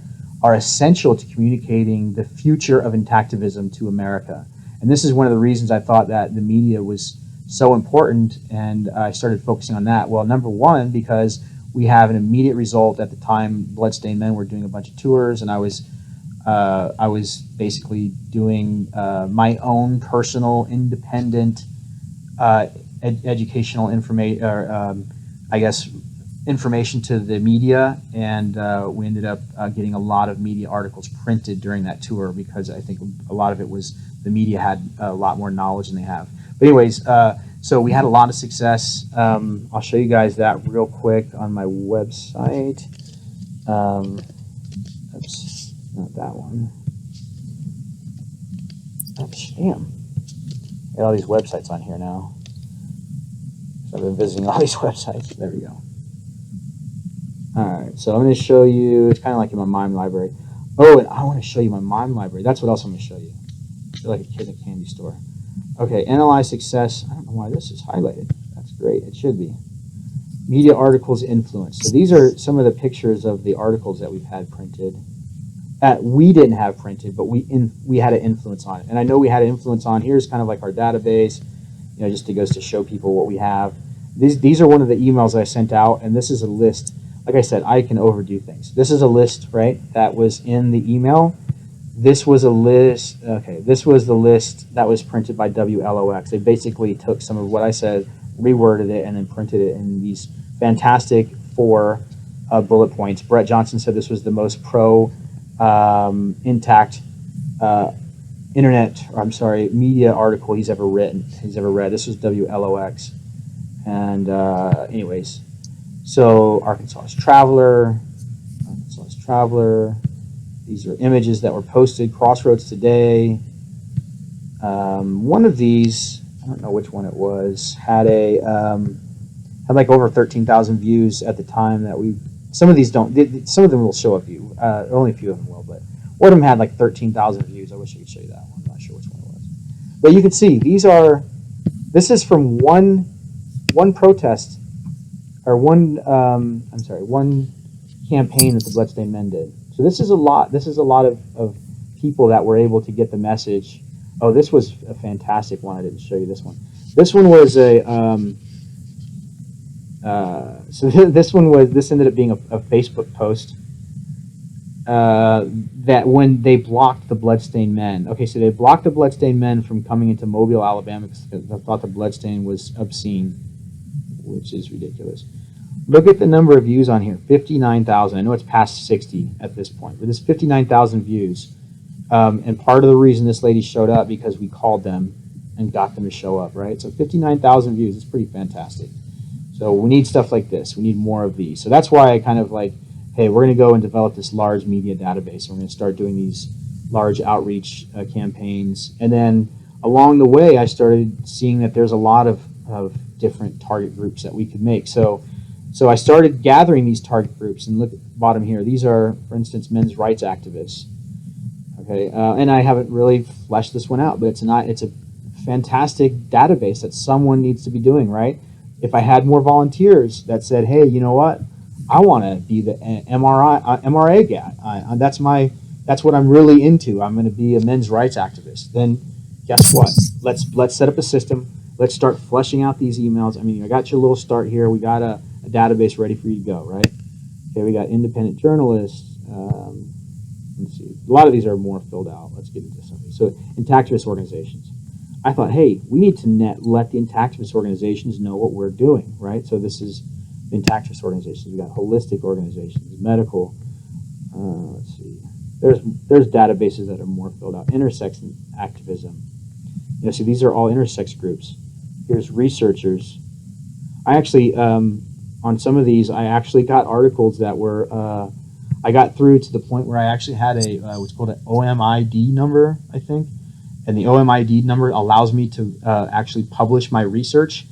[SPEAKER 1] essential to communicating the future of Intactivism to America. And this is one of the reasons I thought that the media was so important, and I started focusing on that. Well, number one, because we have an immediate result. At the time, Bloodstained Men were doing a bunch of tours, and I was basically doing my own personal, independent, educational information, information to the media, and we ended up getting a lot of media articles printed during that tour, because I think a lot of it was the media had a lot more knowledge than they have. But anyways, so we had a lot of success. I'll show you guys that real quick on my website. Oops, not that one. Oops, damn. I got all these websites on here now. So I've been visiting all these websites. There we go. All right, so I'm going to show you, it's kind of like in my MIME library. Oh, and I want to show you my MIME library. That's what else I'm going to show you. I feel like a kid in a candy store. Okay, NLI success. I don't know why this is highlighted. That's great. It should be. Media articles influence. So these are some of the pictures of the articles that we've had printed. We didn't have printed, but we had an influence on it. And I know we had an influence on, here's kind of like our database, just to goes to show people what we have. These are one of the emails I sent out, and this is a list. Like I said, I can overdo things. This is a list, right, that was in the email. This was a list, okay, this was the list that was printed by WLOX. They basically took some of what I said, reworded it, and then printed it in these fantastic 4 bullet points. Brett Johnson said this was the most intact media article he's ever read. This was WLOX. And anyways, so Arkansas Traveler. These are images that were posted. Crossroads Today. One of these, I don't know which one it was, had like over 13,000 views at the time that we. Some of these don't. Some of them will show a view. Only a few of them will, but one of them had like 13,000 views. I wish I could show you that one. I'm not sure which one it was. But you can see this is from one protest, or one campaign that the Bloodstained Men did. So this is a lot. This is a lot of people that were able to get the message. Oh, this was a fantastic one. I didn't show you this one. This one was this ended up being a Facebook post that when they blocked the Bloodstained Men. Okay, so they blocked the Bloodstained Men from coming into Mobile, Alabama because they thought the Bloodstain was obscene, which is ridiculous. Look at the number of views on here, 59,000. I know it's past 60 at this point, but it's 59,000 views. And part of the reason this lady showed up because we called them and got them to show up, right? So 59,000 views is pretty fantastic. So we need stuff like this. We need more of these. So that's why I kind of like, hey, we're going to go and develop this large media database. We're going to start doing these large outreach campaigns. And then along the way, I started seeing that there's a lot of different target groups that we could make. So I started gathering these target groups, and look at the bottom here. These are, for instance, men's rights activists. Okay, and I haven't really fleshed this one out, but it's a fantastic database that someone needs to be doing, right? If I had more volunteers that said, hey, you know what? I want to be the MRA guy. That's what I'm really into. I'm going to be a men's rights activist. Then guess what? Let's set up a system. Let's start fleshing out these emails. I mean, I got your little start here. We got a database ready for you to go, right? Okay, we got independent journalists. Let's see. A lot of these are more filled out. Let's get into some of these. So, Intactivist organizations. I thought, hey, we need to let the Intactivist organizations know what we're doing, right? So this is the Intactivist organizations. We got holistic organizations, medical. Let's see. There's databases that are more filled out. Intersex activism. See, these are all intersex groups. Here's researchers. I actually, on some of these, I actually got articles that were, I got through to the point where I actually had what's called an OMID number, I think. And the OMID number allows me to actually publish my research,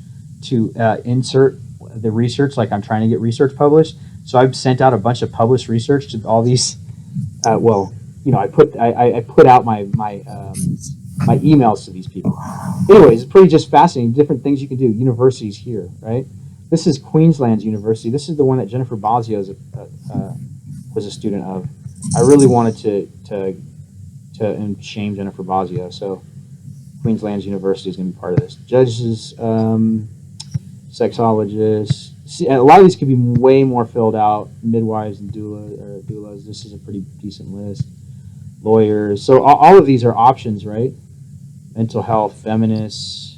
[SPEAKER 1] to insert the research, like I'm trying to get research published. So I've sent out a bunch of published research to all these, I put out my emails to these people. Anyways, it's pretty just fascinating. Different things you can do. Universities here, right? This is Queensland's university. This is the one that Jennifer Bozzio was a student of. I really wanted to shame Jennifer Bozzio, so Queensland's university is going to be part of this. Judges, sexologists. See, a lot of these could be way more filled out. Midwives and doulas. This is a pretty decent list. Lawyers. So all of these are options, right? Mental health, feminists.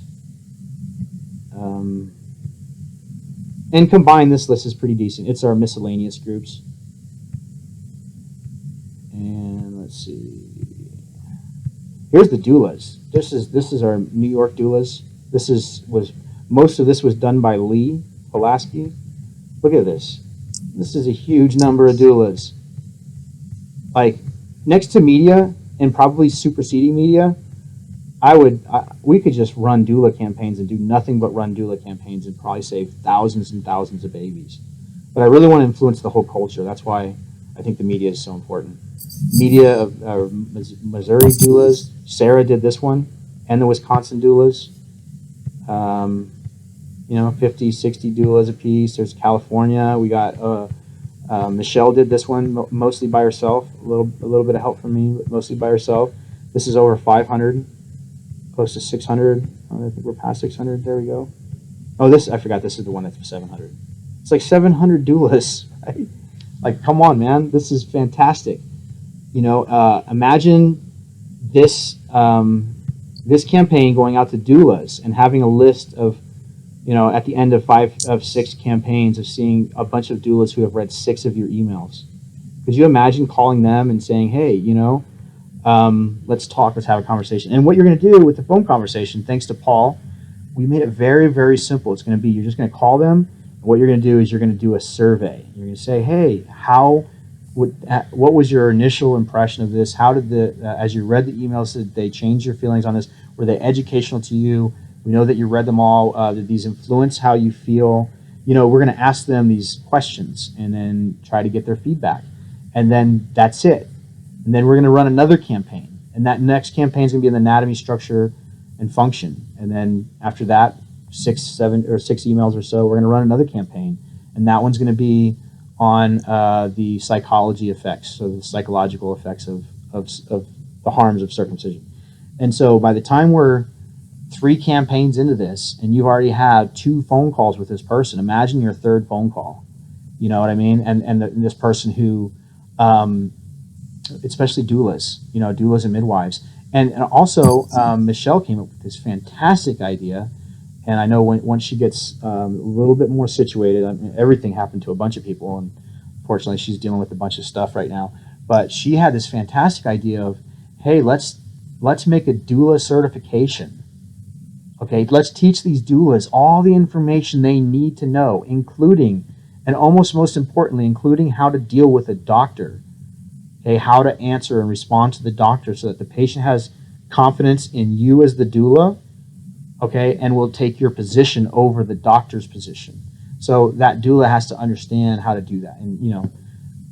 [SPEAKER 1] And combined, this list is pretty decent. It's our miscellaneous groups. And let's see. Here's the doulas. This is our New York doulas. Most of this was done by Lee Pulaski. Look at this. This is a huge number of doulas. Like, next to media and probably superseding media, we could just run doula campaigns and do nothing but run doula campaigns and probably save thousands and thousands of babies. But I really want to influence the whole culture. That's why I think the media is so important. Media of Missouri doulas. Sarah did this one, and the Wisconsin doulas. 50, 60 doulas a piece. There's California. We got Michele did this one mostly by herself. A little bit of help from me, but mostly by herself. This is over 500, close to 600. I think we're past 600. There we go. Oh, I forgot. This is the one that's 700. It's like 700 doulas. Right? Like, come on, man. This is fantastic. Imagine this this campaign going out to doulas and having a list of, at the end of 5 of 6 campaigns, of seeing a bunch of doulas who have read 6 of your emails. Could you imagine calling them and saying, hey, let's talk, let's have a conversation? And what you're going to do with the phone conversation, thanks to Paul, we made it very, very simple. It's going to be, you're just going to call them. And what you're going to do is you're going to do a survey. You're going to say, hey, what was your initial impression of this? How did as you read the emails, did they change your feelings on this? Were they educational to you? We know that you read them all. Did these influence how you feel? We're going to ask them these questions and then try to get their feedback. And then that's it. And then we're going to run another campaign. And that next campaign is going to be in the anatomy, structure, and function. And then after that, 6 emails or so, we're going to run another campaign. And that one's going to be on the psychology effects, so the psychological effects of the harms of circumcision. And so by the time we're 3 campaigns into this and you've already had 2 phone calls with this person, imagine your 3rd phone call. You know what I mean? And this person who, especially doulas, doulas and midwives. And also Michele came up with this fantastic idea. And I know once she gets a little bit more situated, everything happened to a bunch of people, and fortunately she's dealing with a bunch of stuff right now. But she had this fantastic idea of, hey, let's make a doula certification. Okay, let's teach these doulas all the information they need to know, including, and almost most importantly, including how to deal with a doctor. Okay, how to answer and respond to the doctor so that the patient has confidence in you as the doula. Okay, and will take your position over the doctor's position. So that doula has to understand how to do that. And,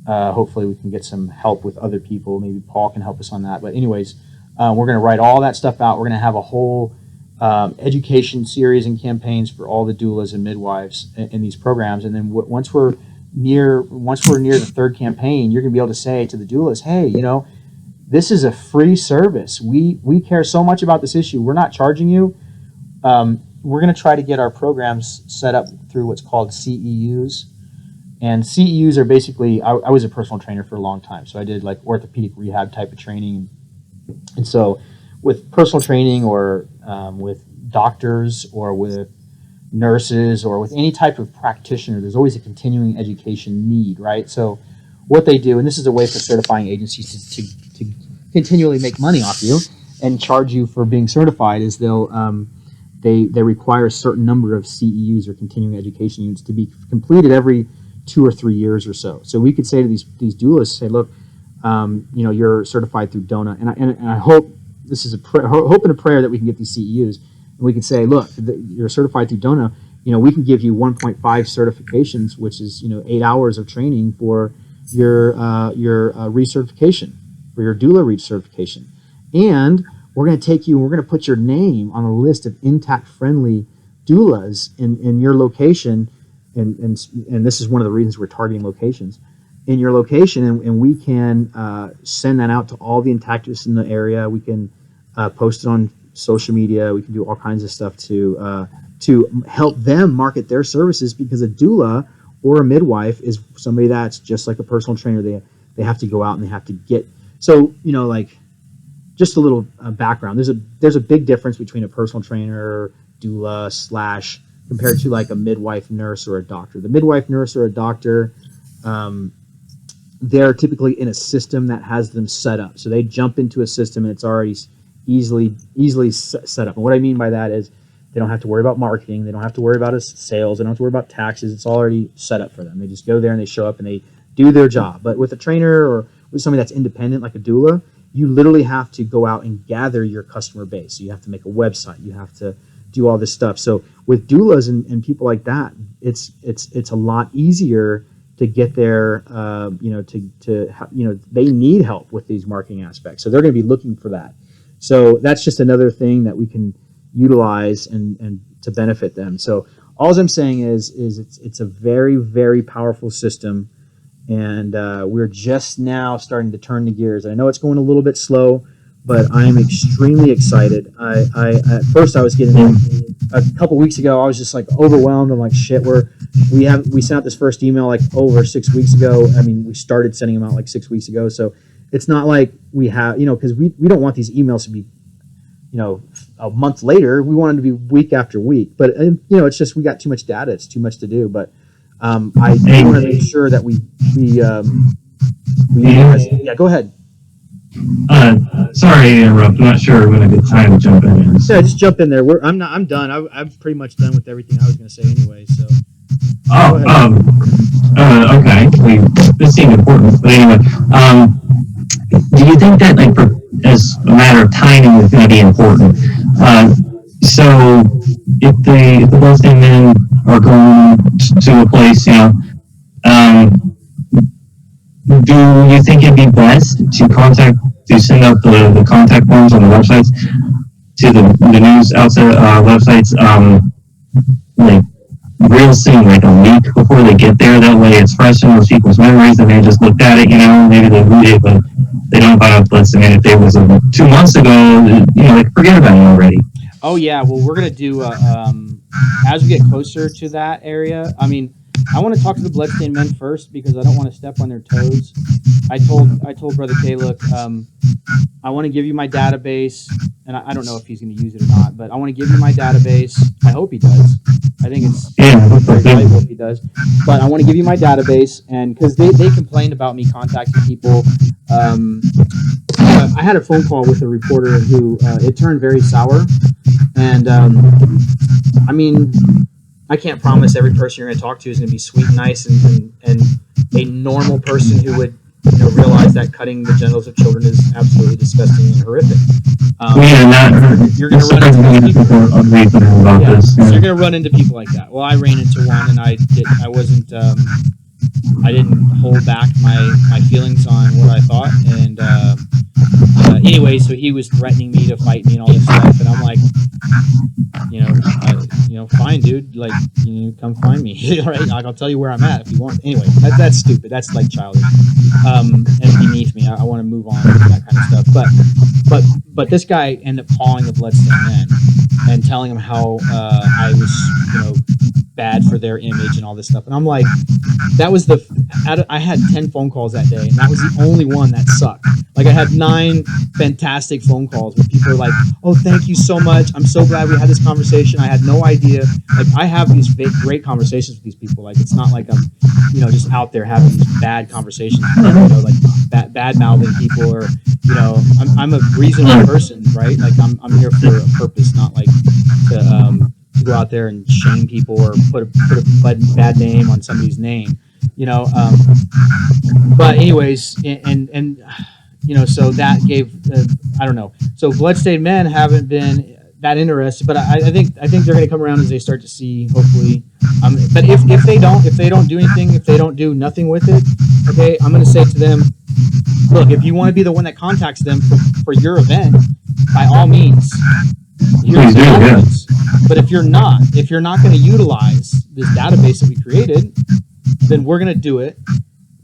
[SPEAKER 1] hopefully we can get some help with other people. Maybe Paul can help us on that. But anyways, we're going to write all that stuff out. We're going to have a whole education series and campaigns for all the doulas and midwives in these programs. And then once we're near the 3rd campaign, you're going to be able to say to the doulas, hey, this is a free service. We care so much about this issue. We're not charging you. We're going to try to get our programs set up through what's called CEUs. And CEUs are basically, I was a personal trainer for a long time, so I did like orthopedic rehab type of training. And so with personal training or with doctors or with nurses or with any type of practitioner, there's always a continuing education need, right? So what they do, and this is a way for certifying agencies to continually make money off you and charge you for being certified, is they require a certain number of CEUs or continuing education units to be completed every 2 or 3 years or so. So we could say to these doulas, say, look, you're certified through DONA, and I hope this is hope and a prayer that we can get these CEUs, and we can say, look, you're certified through DONA. We can give you 1.5 certifications, which is 8 hours of training for your recertification, for your doula recertification, and we're going to take you and we're going to put your name on a list of intact-friendly doulas in your location, and this is one of the reasons we're targeting locations in your location, and we can send that out to all the Intactivists in the area. We can post it on social media. We can do all kinds of stuff to help them market their services, because a doula or a midwife is somebody that's just like a personal trainer. They have to go out and they have to get, so just a little background. There's a big difference between a personal trainer, doula / compared to like a midwife, nurse, or a doctor. The midwife, nurse, or a doctor, they're typically in a system that has them set up. So they jump into a system and it's already easily set up. And what I mean by that is they don't have to worry about marketing. They don't have to worry about sales. They don't have to worry about taxes. It's already set up for them. They just go there and they show up and they do their job. But with a trainer or with somebody that's independent like a doula, you literally have to go out and gather your customer base. So you have to make a website. You have to do all this stuff. So with doulas and people like that, it's a lot easier to get there. They need help with these marketing aspects. So they're going to be looking for that. So that's just another thing that we can utilize and to benefit them. So all I'm saying is it's a very, very powerful system, and we're just now starting to turn the gears. I know it's going a little bit slow, but I'm extremely excited. I at first I was getting a couple weeks ago. I was just like overwhelmed. I'm like, shit. We sent out this first email like over 6 weeks ago. I mean, we started sending them out like 6 weeks ago. So it's not like we have, because we don't want these emails to be, a month later. We want them to be week after week. But it's just we got too much data. It's too much to do. But I do want to make sure that we yeah. Go ahead.
[SPEAKER 6] Sorry to interrupt. I'm not sure when a good time to jump in.
[SPEAKER 1] Yeah, just jump in there. I'm done. I'm pretty much done with everything I was going to say anyway. So.
[SPEAKER 6] Okay. This seemed important, but anyway, do you think that, like, as a matter of timing, is going to be important? So, if the Bloodstained Men are going to a place, do you think it'd be best to send out the contact forms on the websites to the news outset websites, like real soon, like a week before they get there? That way it's fresh in those people's memories and they just looked at it, maybe they read it, but they don't find out Bloodstained Men. If it was 2 months ago, they forget about it already.
[SPEAKER 1] Oh yeah, well we're gonna do as we get closer to that area. I mean, I want to talk to the Bloodstained Men first because I don't want to step on their toes. I told Brother K, look, I want to give you my database, and I don't know if he's going to use it or not, but I want to give you my database. I hope he does. I think it's very valuable if he does. But I want to give you my database, and because they complained about me contacting people. I had a phone call with a reporter who it turned very sour, and I mean, I can't promise every person you're going to talk to is going to be sweet and nice and a normal person who would realize that cutting the genitals of children is absolutely disgusting and horrific. You're going to run into people. So you're going to run into people like that. Well, I ran into one, and I didn't hold back my feelings on what I thought, and anyway, so he was threatening me to fight me and all this stuff, and I'm like, fine, dude, like, come find me, right? Like, I'll tell you where I'm at if you want. Anyway, that's stupid. That's like childish, and beneath me. I want to move on from that kind of stuff. But this guy ended up calling the Bloodstained Men and telling him how I was, bad for their image and all this stuff. And I'm like, I had 10 phone calls that day, and that was the only one that sucked. Like, I had 9 fantastic phone calls where people are like, oh, thank you so much. I'm so glad we had this conversation. I had no idea. Like, I have these great conversations with these people. Like, it's not like I'm, just out there having these bad conversations, like bad mouthing people, or, I'm a reasonable person, right? Like, I'm here for a purpose, not like to go out there and shame people or put a bad name on somebody's name, but anyways, and so that gave I don't know. So Bloodstained Men haven't been that interested, but I think they're going to come around as they start to see, hopefully. But if they don't do anything, if they don't do nothing with it, okay, I'm going to say to them, look, if you want to be the one that contacts them for your event, by all means. Here's the database. But if you're not going to utilize this database that we created, then we're going to do it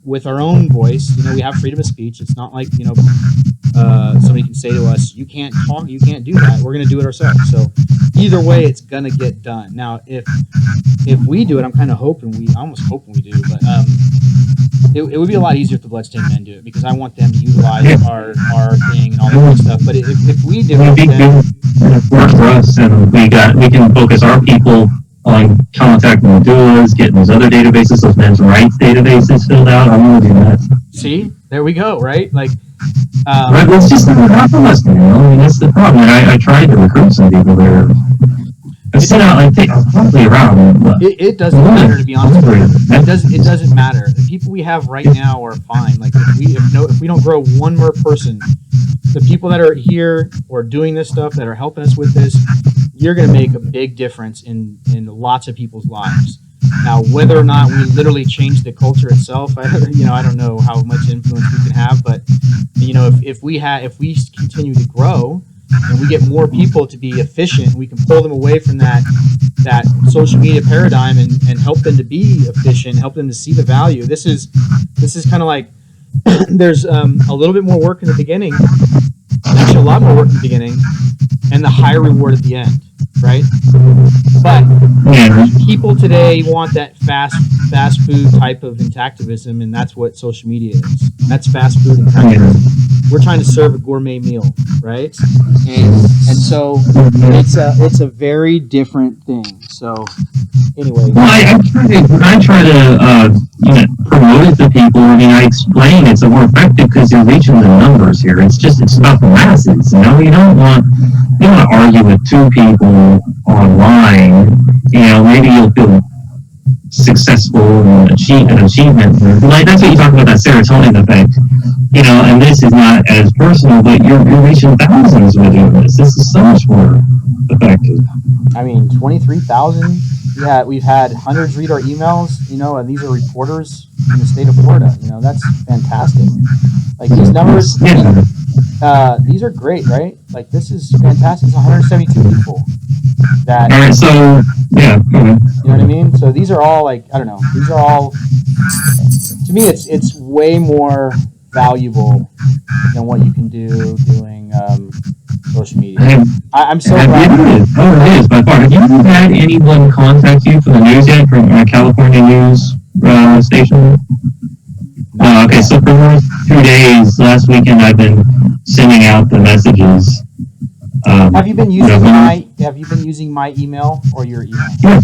[SPEAKER 1] with our own voice. We have freedom of speech. It's not like somebody can say to us, you can't talk, you can't do that. We're going to do it ourselves. So either way, it's going to get done. Now, if we do it, I'm kind of hoping almost hoping we do, but it would be a lot easier if the Bloodstained Men do it, because I want them to utilize our thing and all that kind of stuff. But if we do it, then
[SPEAKER 6] work for us, and we can focus our people on contacting the doulas, getting those other databases, those men's rights databases filled out. I'm going to do that.
[SPEAKER 1] See, there we go, right? Like,
[SPEAKER 6] right, it's just not from us, I mean, that's the problem. I tried to recruit some people there. I sent out, probably around.
[SPEAKER 1] It doesn't matter, to be honest with you. It doesn't matter. The people we have right now are fine. Like, if we don't grow one more person, the people that are here or doing this stuff, that are helping us with this, you're going to make a big difference in lots of people's lives. Now, whether or not we literally change the culture itself, I don't know how much influence we can have, but if we continue to grow, and we get more people to be efficient, we can pull them away from that social media paradigm and help them to be efficient, help them to see the value. This is kind of like there's a little bit more work in the beginning, actually a lot more work in the beginning, and the higher reward at the end, right? But people today want that fast food type of Intactivism, and that's what social media is. That's fast food Intactivism. We're trying to serve a gourmet meal, right? And so it's a very different thing. So anyway,
[SPEAKER 6] well, I try to promote it to people. I mean, I explain it's more effective because you're reaching the numbers here. It's about the masses. You don't want to argue with two people online. Maybe you'll feel successful and achieve an achievement. Like that's what you talk about, that serotonin effect. And this is not as personal, but you're reaching thousands with this. This is so much more effective.
[SPEAKER 1] I mean, 23,000. Yeah, we've had hundreds read our emails, and these are reporters in the state of Florida. That's fantastic. Like these numbers, these are great, right? Like this is fantastic. It's 172 people. All
[SPEAKER 6] right, so yeah.
[SPEAKER 1] You know what I mean? So these are all like, I don't know. These are all, to me, it's way more valuable than what you can do doing social media. I'm so glad.
[SPEAKER 6] It is by far. Have you ever had anyone contact you from the news yet, from California news station? Okay, so for the last 2 days, last weekend, I've been sending out the messages.
[SPEAKER 1] Have you been using my email or your email?
[SPEAKER 6] Yeah.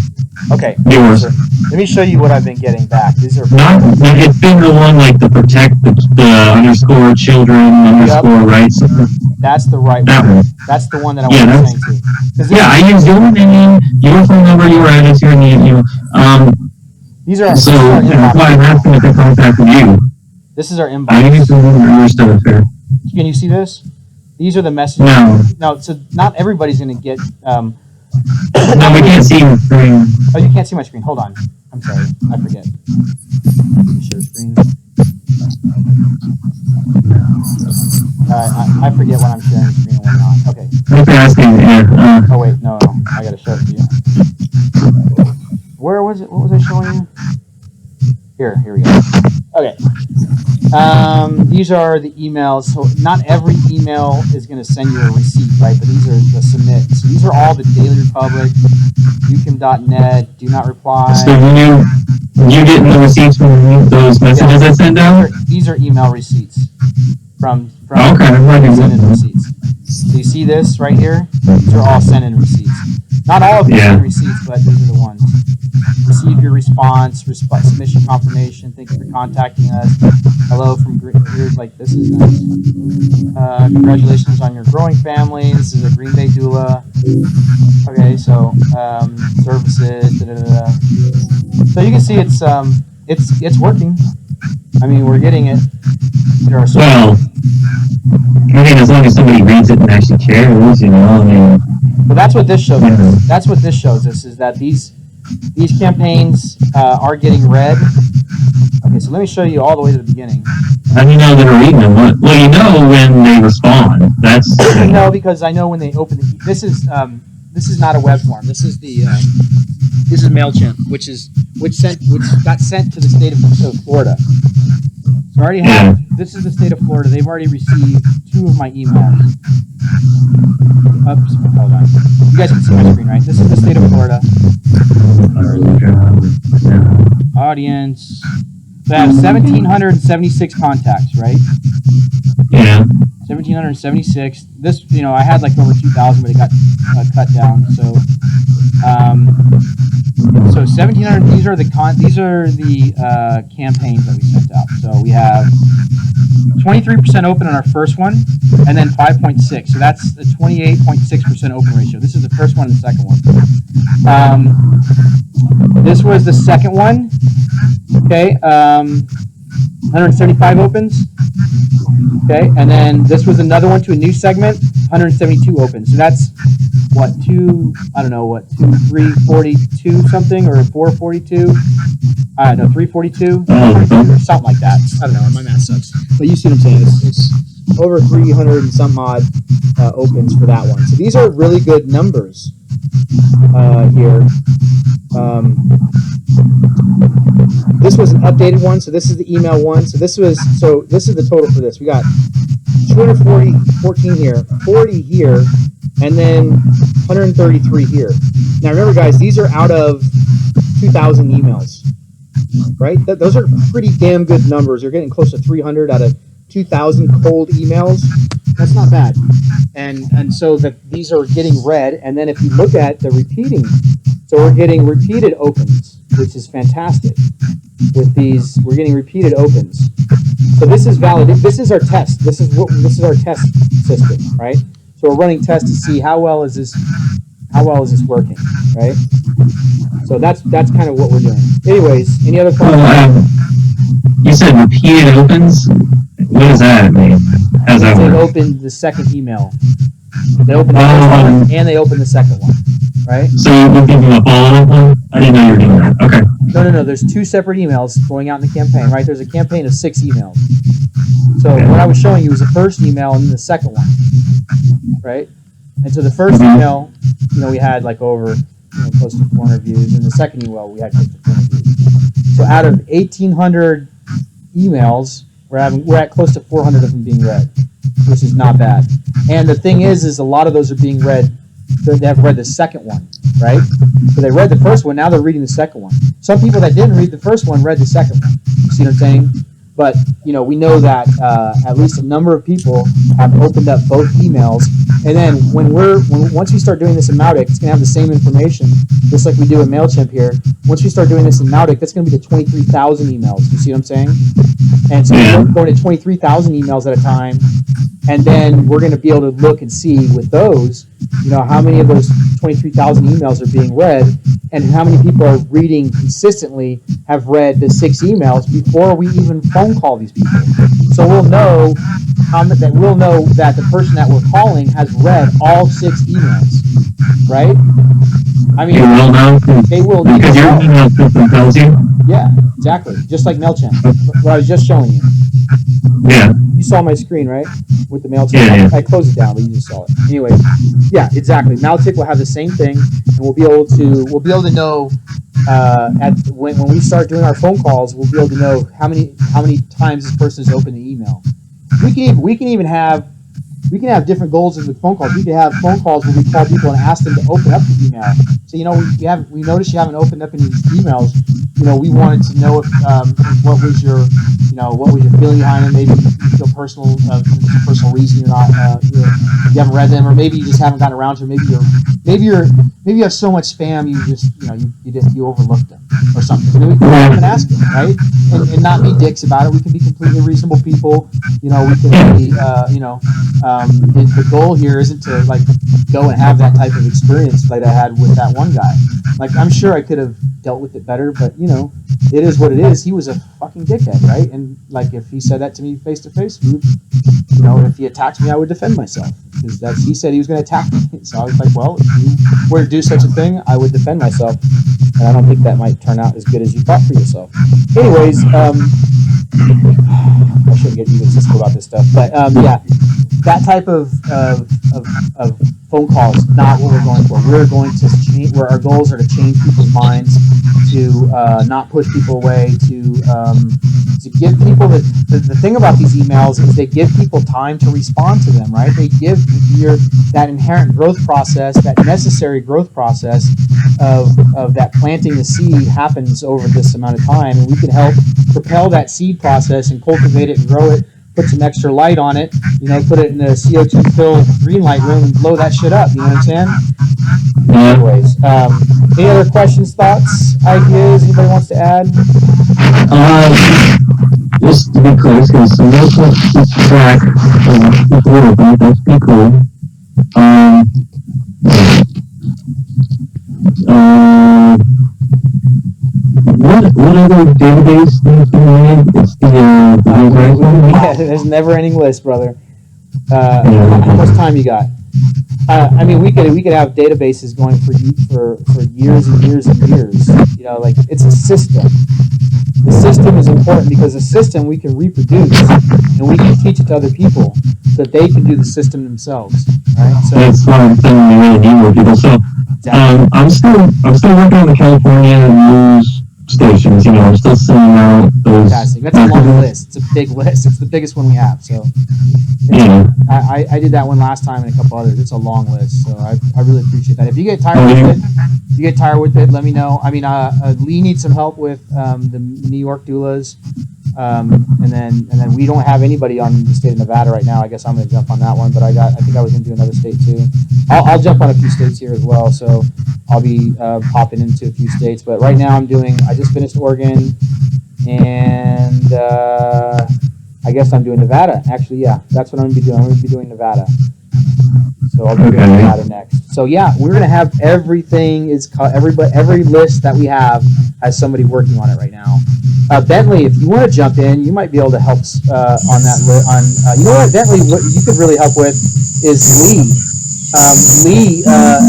[SPEAKER 1] Okay.
[SPEAKER 6] Yours.
[SPEAKER 1] Let me show you what I've been getting back. These are
[SPEAKER 6] it's been the one like the protect the underscore children underscore rights.
[SPEAKER 1] That's the right one. That's the one that I want to send to.
[SPEAKER 6] I use your name, your phone number, your address, your name.
[SPEAKER 1] These are
[SPEAKER 6] so that's why I'm asking if they contact you.
[SPEAKER 1] This is our inbox.
[SPEAKER 6] I need to understand here.
[SPEAKER 1] Can you see this? These are the messages. No, so not everybody's going to get.
[SPEAKER 6] No, we can't see your screen.
[SPEAKER 1] Oh, you can't see my screen. Hold on. I'm sorry. I forget. Share screen. I forget when I'm sharing the screen and when not. Okay.
[SPEAKER 6] I'm asking.
[SPEAKER 1] Oh wait, no. I gotta show it to you. Where was it? What was I showing you? Here we go. Okay. These are the emails. So not every email is going to send you a receipt, right? But these are the submit. So these are all the Daily Republic, ucam.net, do not reply.
[SPEAKER 6] So you getting the receipts from those messages I sent out?
[SPEAKER 1] These are email receipts from
[SPEAKER 6] okay.
[SPEAKER 1] Send-in receipts. So you see this right here? These are all send-in receipts. Not all of these are receipts, but these are the ones. Receive your response, submission confirmation. Thank you for contacting us. Hello from here's like this is nice. Congratulations on your growing family. This is a Green Bay doula. Okay, so services. So you can see it's working. I mean, we're getting it.
[SPEAKER 6] Well, I mean, as long as somebody reads it and actually cares, I mean.
[SPEAKER 1] But that's what this shows us. That's what this shows us, is that these campaigns are getting read. Okay, so let me show you all the way to the beginning.
[SPEAKER 6] How do you know they're reading them? Well, you know when they respond. That's
[SPEAKER 1] no, because I know when they open it. This is not a web form. This is MailChimp, which got sent to the state of Florida. So I already have. This is the state of Florida. They've already received 2 of my emails. Oops, hold on. You guys can see my screen, right? This is the state of Florida. Audience. So I have 1,776 contacts, right?
[SPEAKER 6] Yeah.
[SPEAKER 1] 1,776. This, I had like over 2,000, but it got cut down. So 1,700. These are the campaigns that we sent out. So we have 23% open on our first one, and then 5.6. So that's a 28.6% open ratio. This is the first one and the second one. This was the second one. Okay, 175 opens. Okay, and then this was another one to a new segment, 172 opens. So that's what 342 something, or 442. I don't know, 342, or something like that. I don't know, my math sucks. But you see what I'm saying? It's over 300 and some odd opens for that one. So these are really good numbers here. This was an updated one, so this is the email one. So this is the total for this. We got 214 here, 40 here, and then 133 here. Now remember, guys, these are out of 2,000 emails, right? Those are pretty damn good numbers. You're getting close to 300 out of 2,000 cold emails. That's not bad. And so these are getting read. And then if you look at the repeating, so we're getting repeated opens, which is fantastic. With these, we're getting repeated opens. So this is valid. This is our test. This is our test system, right? So we're running tests to see how well is this working, right? So that's kind of what we're doing. Anyways, any other questions?
[SPEAKER 6] You said repeated opens. What does that mean? How does that work?
[SPEAKER 1] They open the second email. They open the first one and they open the second one, right?
[SPEAKER 6] So you're giving a follow-up one? I didn't know you were doing that. Okay.
[SPEAKER 1] No. There's two separate emails going out in the campaign, right? There's a campaign of 6 emails. So what I was showing you was the first email and then the second one, right? And so the first email, we had like over close to 400 views, and the second email we had close to 400 views. So out of 1,800 emails, we're at close to 400 of them being read, which is not bad. And the thing is a lot of those are being read. They have read the second one, right? So they read the first one. Now they're reading the second one. Some people that didn't read the first one read the second one. You see what I'm saying? But we know that at least a number of people have opened up both emails. And then once we start doing this in Mautic, it's going to have the same information, just like we do in MailChimp here. Once we start doing this in Mautic, that's going to be to 23,000 emails. You see what I'm saying? And so we're going to 23,000 emails at a time. And then we're going to be able to look and see with those, how many of those 23,000 emails are being read and how many people are reading consistently, have read the 6 emails before we even phone call these people. So we'll know that the person that we're calling has read all 6 emails, right? I mean, they will know.
[SPEAKER 6] Because your email system tells you?
[SPEAKER 1] Yeah, exactly. Just like MailChimp, what I was just showing you.
[SPEAKER 6] Yeah.
[SPEAKER 1] You saw my screen, right? With the MailChimp.
[SPEAKER 6] Yeah.
[SPEAKER 1] I closed it down, but you just saw it. Anyway, yeah, exactly. MailChimp will have the same thing, and we'll be able to know when we start doing our phone calls, we'll be able to know how many times this person has opened the email. We can even have different goals in the phone calls. We can have phone calls where we call people and ask them to open up the email. So we noticed you haven't opened up any of these emails. We wanted to know if what was your feeling behind it. Maybe you feel personal reason you're not you haven't read them, or maybe you just haven't gotten around to it. Maybe you have so much spam you overlooked them or something. And we can come and ask them, right? And not be dicks about it. We can be completely reasonable people. We can be the goal here isn't to go and have that type of experience like I had with that one guy. I'm sure I could have dealt with it better, but it is what it is. He was a fucking dickhead, right? And if he said that to me face to face, if he attacked me, I would defend myself, because he said he was going to attack me. So I was like, well, if you were to do such a thing, I would defend myself, and I don't think that might turn out as good as you thought for yourself. Anyways, I shouldn't get egotistical about this stuff, but yeah, that type of phone call is not what we're going for. We're going to change. Where our goals are to change people's minds, to not push people away, to give people the thing about these emails is they give people time to respond to them, right? They give that inherent growth process, that necessary growth process of that planting the seed happens over this amount of time, and we can help propel that seed process and cultivate it and grow it. Put some extra light on it, put it in a CO2-filled green light room and blow that shit up, you know what I'm saying? Anyways, any other questions, thoughts, ideas, anybody wants to add?
[SPEAKER 6] Just to be clear, because MailChimp keeps track of people open, that's pretty cool. What other database things do you need? It's the
[SPEAKER 1] there's a never-ending list, brother. How much time you got? We could have databases going for years and years and years. It's a system. the system is important because the system we can reproduce and we can teach it to other people so that they can do the system themselves. Right? So
[SPEAKER 6] that's one thing we really need more people. So I'm still working on the California news stations. I'm still sending out those.
[SPEAKER 1] Fantastic. That's a long list. It's a big list. It's the biggest one we have. So
[SPEAKER 6] yeah,
[SPEAKER 1] I did that one last time and a couple others. It's a long list. So I really appreciate that. If you get tired with it, let me know. I mean, Lee needs some help with the New York doulas. And then we don't have anybody on the state of Nevada right now. I guess I'm going to jump on that one, but I think I was going to do another state too. I'll jump on a few states here as well, so I'll be popping into a few states. But right now I just finished Oregon, and I guess I'm doing Nevada. Actually, yeah, that's what I'm going to be doing. I'm going to be doing Nevada. So I'll be doing Nevada next. So yeah, we're going to have everything every list that we have has somebody working on it right now. Bentley, if you want to jump in, you might be able to help on that. You know what, Bentley, what you could really help with is Lee.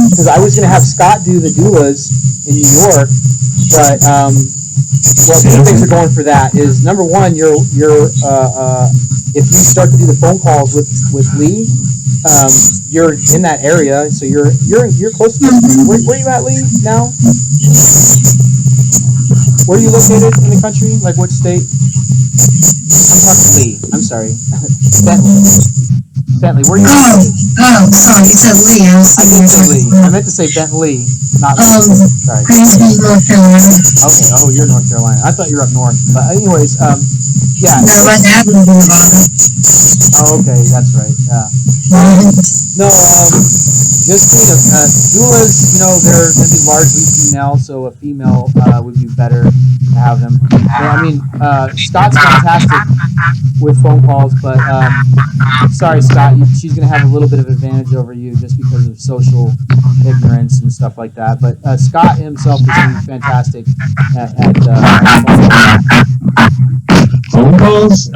[SPEAKER 1] Because I was going to have Scott do the doulas in New York, but two things are going for that. Is number one, if you start to do the phone calls with Lee, you're in that area, so you're close to this. Where are you at, Lee, now? Where are you located in the country? Like what state? I'm talking Lee. I'm sorry. Bentley, where are you located?
[SPEAKER 7] Oh, sorry, you said Lee.
[SPEAKER 1] I meant to say Bentley, not Lee. Sorry.
[SPEAKER 7] Greensboro, North Carolina.
[SPEAKER 1] Okay, oh, you're North Carolina. I thought you were up north. But anyways, yeah.
[SPEAKER 7] No, right now I'm in Nevada.
[SPEAKER 1] Oh, okay, that's right, yeah. No, just doulas, they're going to be largely female, so a female would be better to have them. I mean, Scott's fantastic with phone calls, but sorry, Scott, she's going to have a little bit of advantage over you just because of social ignorance and stuff like that. But Scott himself is going to be fantastic at
[SPEAKER 6] phone calls.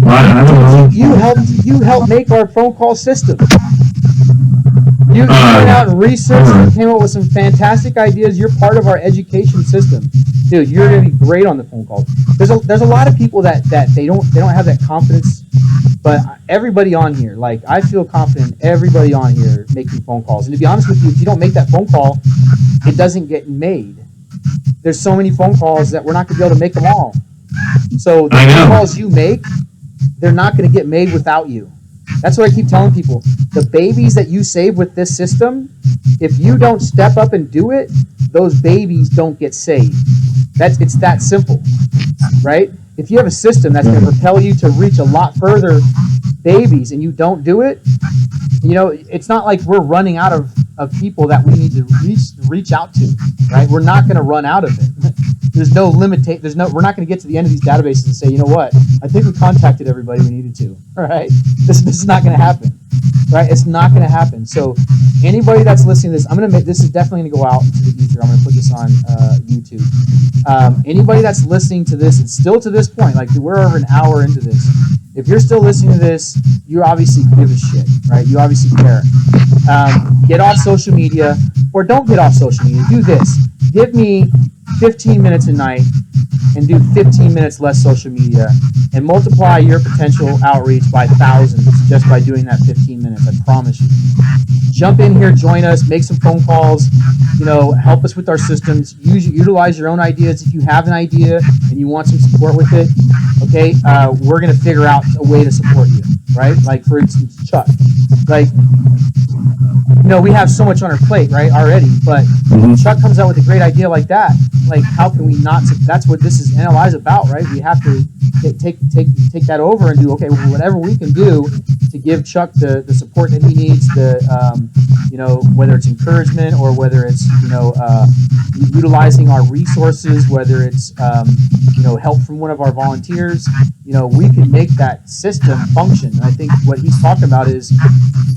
[SPEAKER 6] I don't know.
[SPEAKER 1] You helped make our phone call system. You went out and researched and came up with some fantastic ideas. You're part of our education system, dude. You're gonna be great on the phone calls. There's a lot of people that they don't have that confidence, but everybody on here, like I feel confident. Everybody on here making phone calls, and to be honest with you, if you don't make that phone call, it doesn't get made. There's so many phone calls that we're not gonna be able to make them all. So the phone calls you make, they're not going to get made without you. That's what I keep telling people. The babies that you save with this system, if you don't step up and do it, those babies don't get saved. It's that simple, right? If you have a system that's going to propel you to reach a lot further babies and you don't do it, it's not like we're running out of people that we need to reach out to, right? We're not going to run out of it. There's no limitation. We're not going to get to the end of these databases and say, you know what? I think we contacted everybody we needed to. All right, this is not going to happen, right? It's not going to happen. So anybody that's listening to this, this is definitely going to go out into the ether. I'm going to put this on YouTube. Anybody that's listening to this and still to this point, like we're over an hour into this. If you're still listening to this, you obviously give a shit, right? You obviously care. Get off social media, or don't get off social media. Do this. Give me 15 minutes a night and do 15 minutes less social media and multiply your potential outreach by thousands just by doing that 15 minutes. I promise you. Jump in here, join us, make some phone calls, help us with our systems. Utilize your own ideas. If you have an idea and you want some support with it, okay, we're going to figure out a way to support you, right? Like, for instance, Chuck. Like, we have so much on our plate, right, already, but Chuck comes out with a great idea like that. Like, how can we not? That's what this is NLI is about, right? We have to take that over and do, okay, whatever we can do to give Chuck the support that he needs, whether it's encouragement or whether it's, utilizing our resources, whether it's, help from one of our volunteers, we can make that system function. And I think what he's talking about is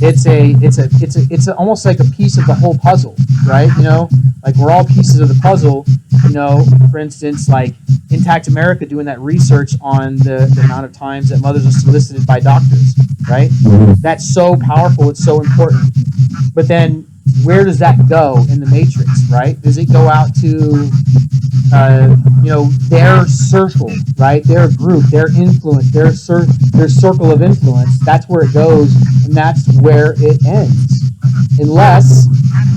[SPEAKER 1] it's almost like a piece of the whole puzzle, right? Like we're all pieces of the puzzle. For instance, like Intact America doing that research on the amount of times that mothers are solicited by doctors, right? That's so powerful. It's so important. But then where does that go in the matrix, right? Does it go out to their circle, right? Their group, their influence, their circle of influence. That's where it goes, and that's where it ends. Unless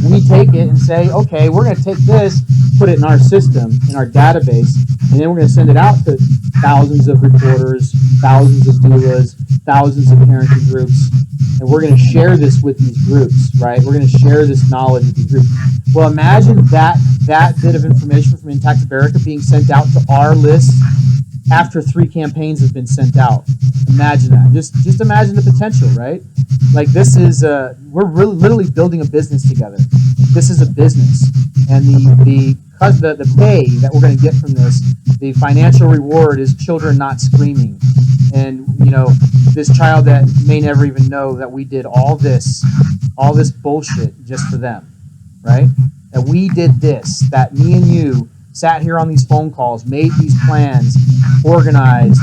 [SPEAKER 1] we take it and say, okay, we're going to take this, put it in our system, in our database, and then we're going to send it out to thousands of reporters, thousands of doulas, thousands of parenting groups, and we're going to share this with these groups, right? We're going to share this knowledge with these groups. Well, imagine that bit of information from Intactivist being sent out to our list after 3 campaigns have been sent out. Imagine that. Just imagine the potential, right? Like this is we're really literally building a business together. This is a business, and the pay that we're going to get from this, the financial reward is children not screaming, and this child that may never even know that we did all this bullshit just for them, right? That we did this, that me and you sat here on these phone calls, made these plans, organized,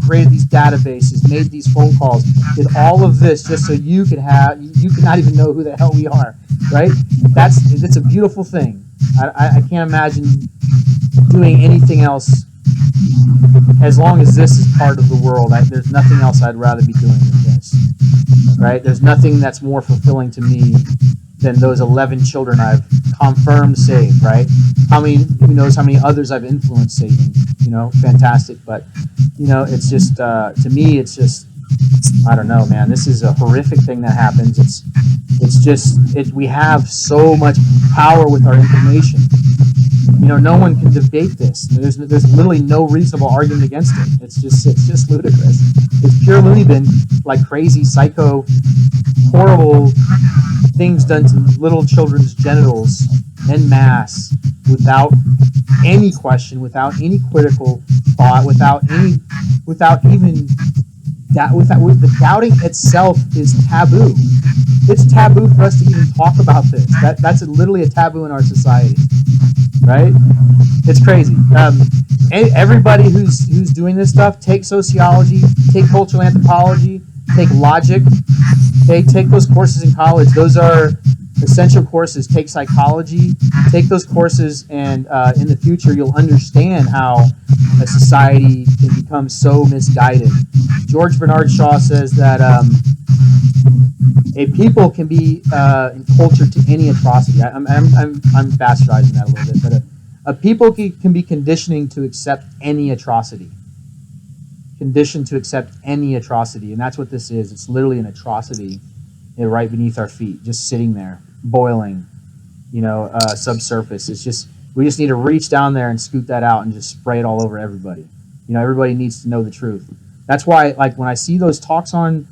[SPEAKER 1] created these databases, made these phone calls, did all of this just so you could not even know who the hell we are, right? It's a beautiful thing. I can't imagine doing anything else as long as this is part of the world. There's nothing else I'd rather be doing than this, right? There's nothing that's more fulfilling to me than those 11 children I've confirmed saved, right? Who knows how many others I've influenced saving, fantastic. But, it's just, to me, it's just, I don't know, man, this is a horrific thing that happens. We have so much power with our information. No one can debate this. There's literally no reasonable argument against it. It's just ludicrous. It's pure loony bin, like crazy, psycho, horrible things done to little children's genitals en masse, without any question, without any critical thought, the doubting itself is taboo. It's taboo for us to even talk about this. That's literally a taboo in our society, right? It's crazy. Everybody who's doing this stuff, take sociology, take cultural anthropology, take logic. Take those courses in college. Those are essential courses. Take psychology. Take those courses, and in the future, you'll understand how a society can become so misguided. George Bernard Shaw says that a people can be cultured to any atrocity. I'm bastardizing that a little bit, but a people can be conditioning to accept any atrocity. Conditioned to accept any atrocity, and that's what this is. It's literally an atrocity right beneath our feet, just sitting there, boiling, subsurface. We just need to reach down there and scoop that out and just spray it all over everybody. Everybody needs to know the truth. That's why, like, when I see those talks on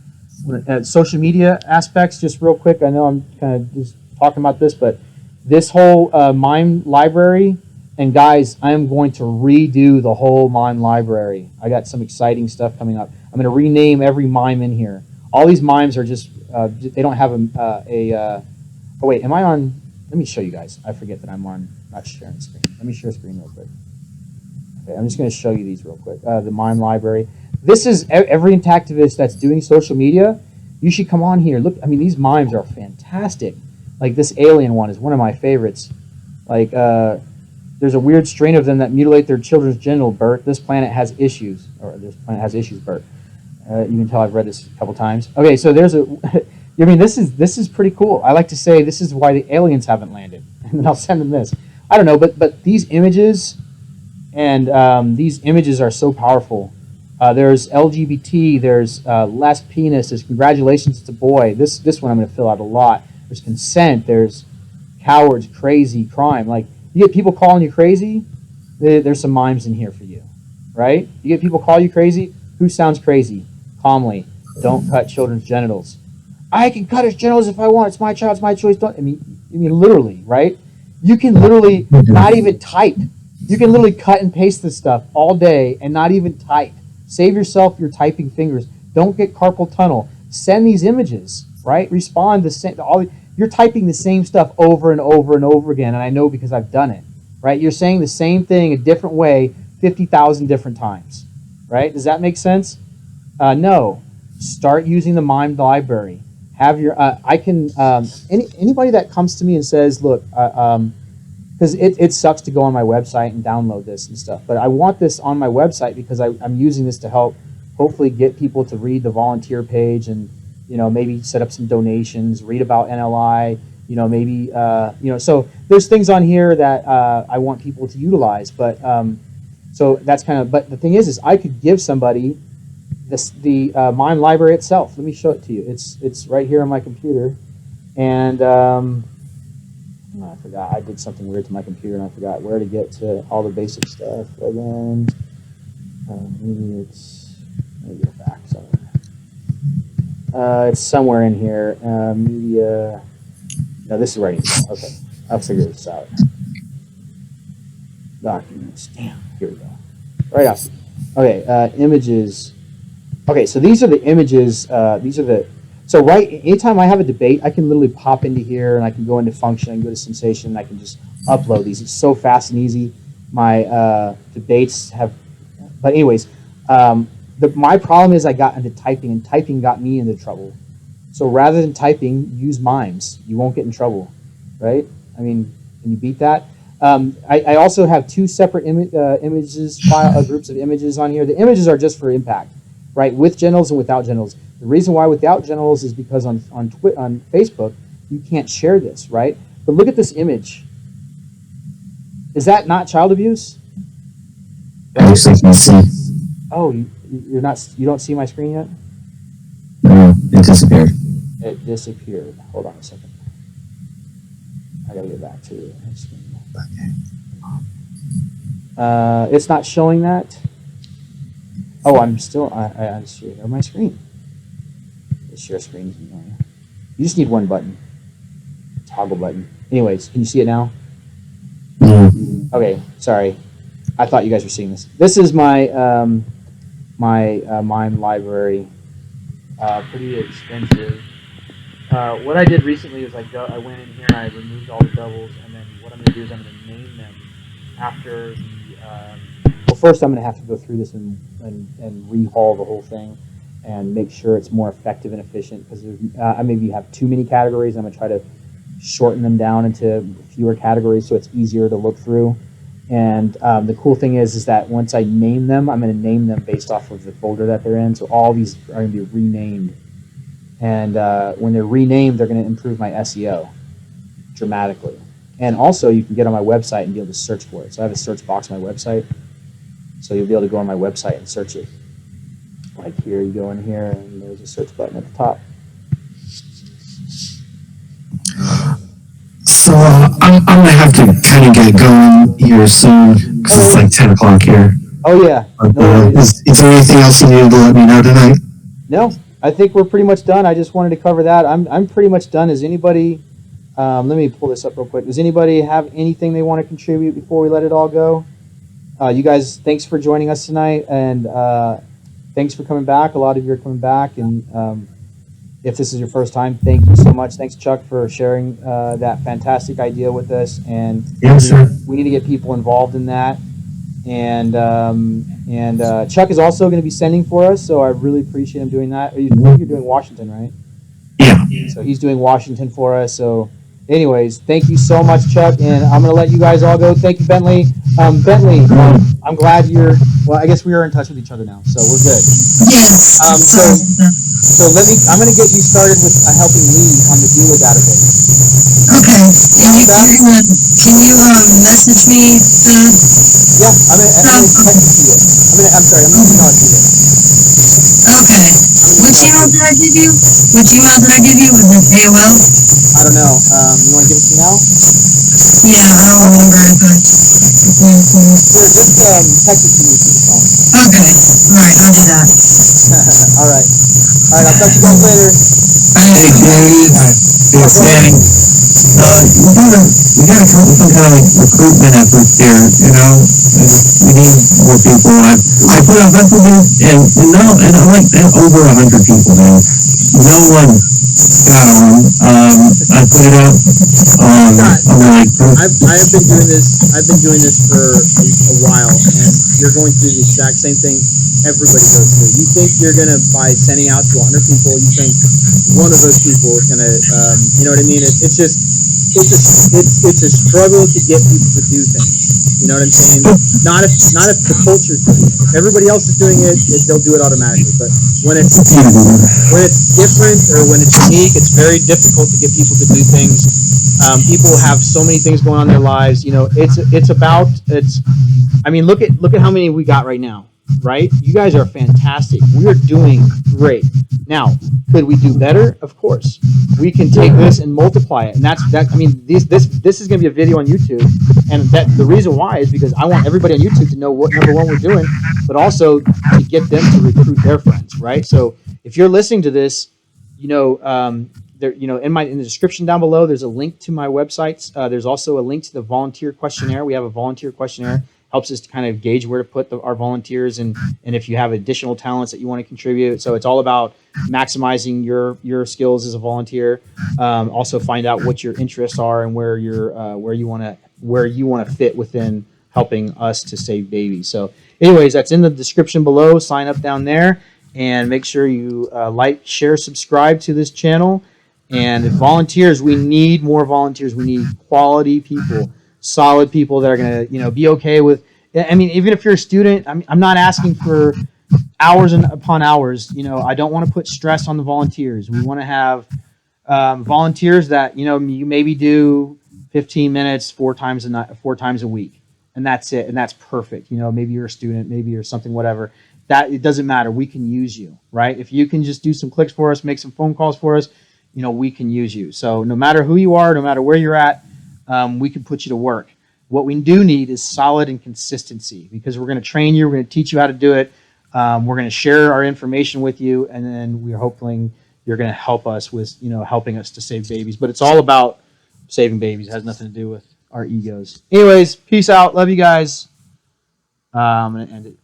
[SPEAKER 1] social media aspects, just real quick, I know I'm kind of just talking about this, but this whole mime library. And guys, I am going to redo the whole mime library. I got some exciting stuff coming up. I'm going to rename every mime in here. All these mimes are just, they don't have oh wait, am I on, let me show you guys. I forget that I'm on, not sharing screen. Let me share screen real quick. Okay, I'm just going to show you these real quick. The mime library. This is every Intactivist that's doing social media. You should come on here. Look, these mimes are fantastic. Like this alien one is one of my favorites. Like, there's a weird strain of them that mutilate their children's genital, Bert. This planet has issues. This planet has issues, Bert. You can tell I've read this a couple times. Okay, so there's this is pretty cool. I like to say this is why the aliens haven't landed. And then I'll send them this. I don't know, but these images, and these images are so powerful. There's LGBT, there's less penis, there's congratulations, it's a boy. This one I'm going to fill out a lot. There's consent, there's cowards, crazy, crime. Like, you get people calling you crazy, there's some mimes in here for you, right? You get people call you crazy, who sounds crazy? Calmly, don't cut children's genitals. I can cut his genitals if I want, it's my child, it's my choice. Don't. I mean literally, right? You can literally not even type. You can literally cut and paste this stuff all day and not even type. Save yourself your typing fingers. Don't get carpal tunnel. Send these images, right? Respond the same. You're typing the same stuff over and over and over again, and I know because I've done it, right? You're saying the same thing a different way 50,000 different times, right? Does that make sense? No. Start using the mime library. Have your, anybody that comes to me and says, look, because it sucks to go on my website and download this and stuff. But I want this on my website because I'm using this to help hopefully get people to read the volunteer page and, maybe set up some donations, read about NLI, maybe, so there's things on here that I want people to utilize. But so that's but the thing is I could give somebody the MIME library itself. Let me show it to you. It's right here on my computer. And I forgot. I did something weird to my computer, and I forgot where to get to all the basic stuff again. Maybe it's back somewhere. It's somewhere in here. Media. No, this is where I need to go. Okay, I'll figure this out. Documents. Damn. Here we go. Right off. Okay. Images. Okay, so these are the images. So anytime I have a debate, I can literally pop into here and I can go into function and go to sensation and I can just upload these. It's so fast and easy. My debates but anyways, my problem is I got into typing, and typing got me into trouble. So rather than typing, use mimes. You won't get in trouble, right? I mean, can you beat that? I also have two separate groups of images on here. The images are just for impact, right? With genitals and without genitals. The reason why without genitals is because on Facebook, you can't share this, right? But look at this image. Is that not child abuse?
[SPEAKER 3] Looks like you see.
[SPEAKER 1] Oh, you don't see my screen yet?
[SPEAKER 3] No, it disappeared.
[SPEAKER 1] It disappeared. Hold on a second. I gotta get back to it. It's not showing that. Oh, I'm still. I share my screen. The share screen is annoying. You just need one button. Toggle button. Anyways, can you see it now? Okay, sorry. I thought you guys were seeing this. This is my MIME library. Pretty expensive. What I did recently is I went in here and I removed all the doubles, and then what I'm going to do is I'm going to name them after the. Well, first I'm going to have to go through this and rehaul the whole thing and make sure it's more effective and efficient, because maybe you have too many categories. I'm going to try to shorten them down into fewer categories so it's easier to look through. And the cool thing is that once I name them, I'm going to name them based off of the folder that they're in. So all these are going to be renamed. And when they're renamed, they're going to improve my SEO dramatically. And also, you can get on my website and be able to search for it. So I have a search box on my website. So you'll be able to go on my website and search it. Like here, you go in here, and there's a search button at the top.
[SPEAKER 3] So I'm going to have to kind of get going here soon, because it's like 10 o'clock here.
[SPEAKER 1] Oh, yeah.
[SPEAKER 3] But, is there anything else you needed to let me know tonight?
[SPEAKER 1] No, I think we're pretty much done. I just wanted to cover that. I'm pretty much done. Is anybody, let me pull this up real quick. Does anybody have anything they want to contribute before we let it all go? You guys, thanks for joining us tonight, and thanks for coming back. A lot of you are coming back, and if this is your first time, thank you so much. Thanks, Chuck, for sharing that fantastic idea with us. And
[SPEAKER 3] Yes, sir.
[SPEAKER 1] we need to get people involved in that. And Chuck is also going to be sending for us, so I really appreciate him doing that. You're doing Washington, right?
[SPEAKER 3] Yeah.
[SPEAKER 1] So he's doing Washington for us. So anyways, thank you so much, Chuck. And I'm going to let you guys all go. Thank you, Bentley. Bentley, I'm glad I guess we are in touch with each other now, so we're good.
[SPEAKER 7] Yes.
[SPEAKER 1] So I'm going to get you started with helping Lee on the dealer database.
[SPEAKER 7] Okay. Can you message me the?
[SPEAKER 1] Yeah, I'm going to text it to you. I'm sorry, I'm going to email it to you.
[SPEAKER 7] Okay. Which email did I give you? Was it AOL?
[SPEAKER 1] I don't know. You want to give it to me now?
[SPEAKER 7] Yeah, I don't remember if I.
[SPEAKER 1] Here, just text it to me through the phone.
[SPEAKER 7] Okay. All right, I'll do that.
[SPEAKER 1] All right. I'll talk to you guys later.
[SPEAKER 3] Hey, Dave. Yes, man. We got to come with some kind of like recruitment effort here, you know? We need more people. I put up messages, and I'm like over 100 people now. No one got on. I put it up on like.
[SPEAKER 1] I've been doing this for a while, and you're going through the exact same thing everybody goes through. You think you're gonna, by sending out to 100 people, you think one of those people is gonna, you know what I mean? It's just it's a struggle to get people to do things. You know what I'm saying? Not if the culture's doing it. If everybody else is doing it, they'll do it automatically. But when it's different or when it's unique, it's very difficult to get people to do things. People have so many things going on in their lives. You know, I mean, look at how many we got right now, right? You guys are fantastic. We are doing great. Now, could we do better? Of course. We can take this and multiply it, and that's that. I mean, this is going to be a video on YouTube, and that the reason why is because I want everybody on YouTube to know what number one we're doing, but also to get them to recruit their friends, right? So if you're listening to this, you know, in the description down below, there's a link to my websites. There's also a link to the volunteer questionnaire. We have a volunteer questionnaire. Helps us to kind of gauge where to put our volunteers and if you have additional talents that you want to contribute. So it's all about maximizing your skills as a volunteer. Also find out what your interests are and where you want to fit within helping us to save babies. So anyways, that's in the description below. Sign up down there and make sure you like, share, subscribe to this channel. And volunteers, we need more volunteers. We need quality people. Solid people that are going to, be okay with. I mean, even if you're a student, I'm not asking for hours and upon hours. I don't want to put stress on the volunteers. We want to have volunteers that you maybe do 15 minutes 4 times a week, and that's it, and that's perfect. Maybe you're a student, maybe you're something, whatever. That it doesn't matter. We can use you, right? If you can just do some clicks for us, make some phone calls for us, we can use you. So no matter who you are, no matter where you're at. We can put you to work. What we do need is solid and consistency because we're going to train you. We're going to teach you how to do it. We're going to share our information with you, and then we're hoping you're going to help us with, helping us to save babies. But it's all about saving babies. It has nothing to do with our egos. Anyways, peace out. Love you guys. I'm going to end it.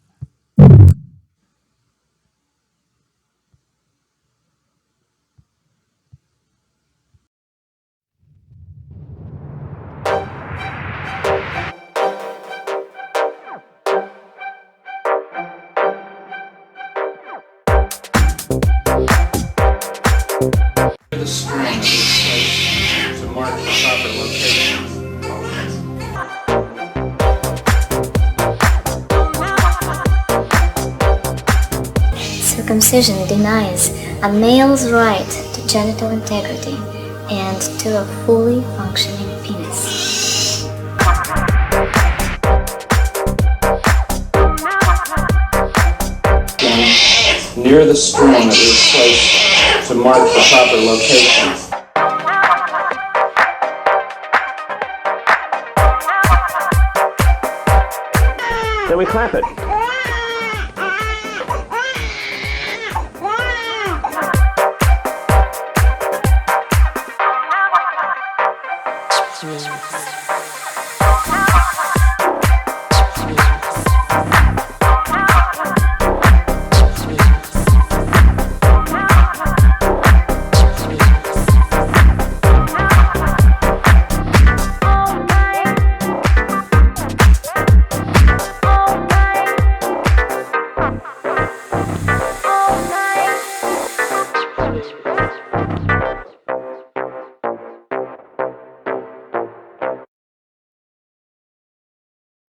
[SPEAKER 1] The string of this place to mark the proper location.
[SPEAKER 8] Circumcision denies a male's right to genital integrity and to a fully functioning penis.
[SPEAKER 1] Near the string that was placed to mark the proper location.
[SPEAKER 9] Then we clap it.
[SPEAKER 8] Speaches.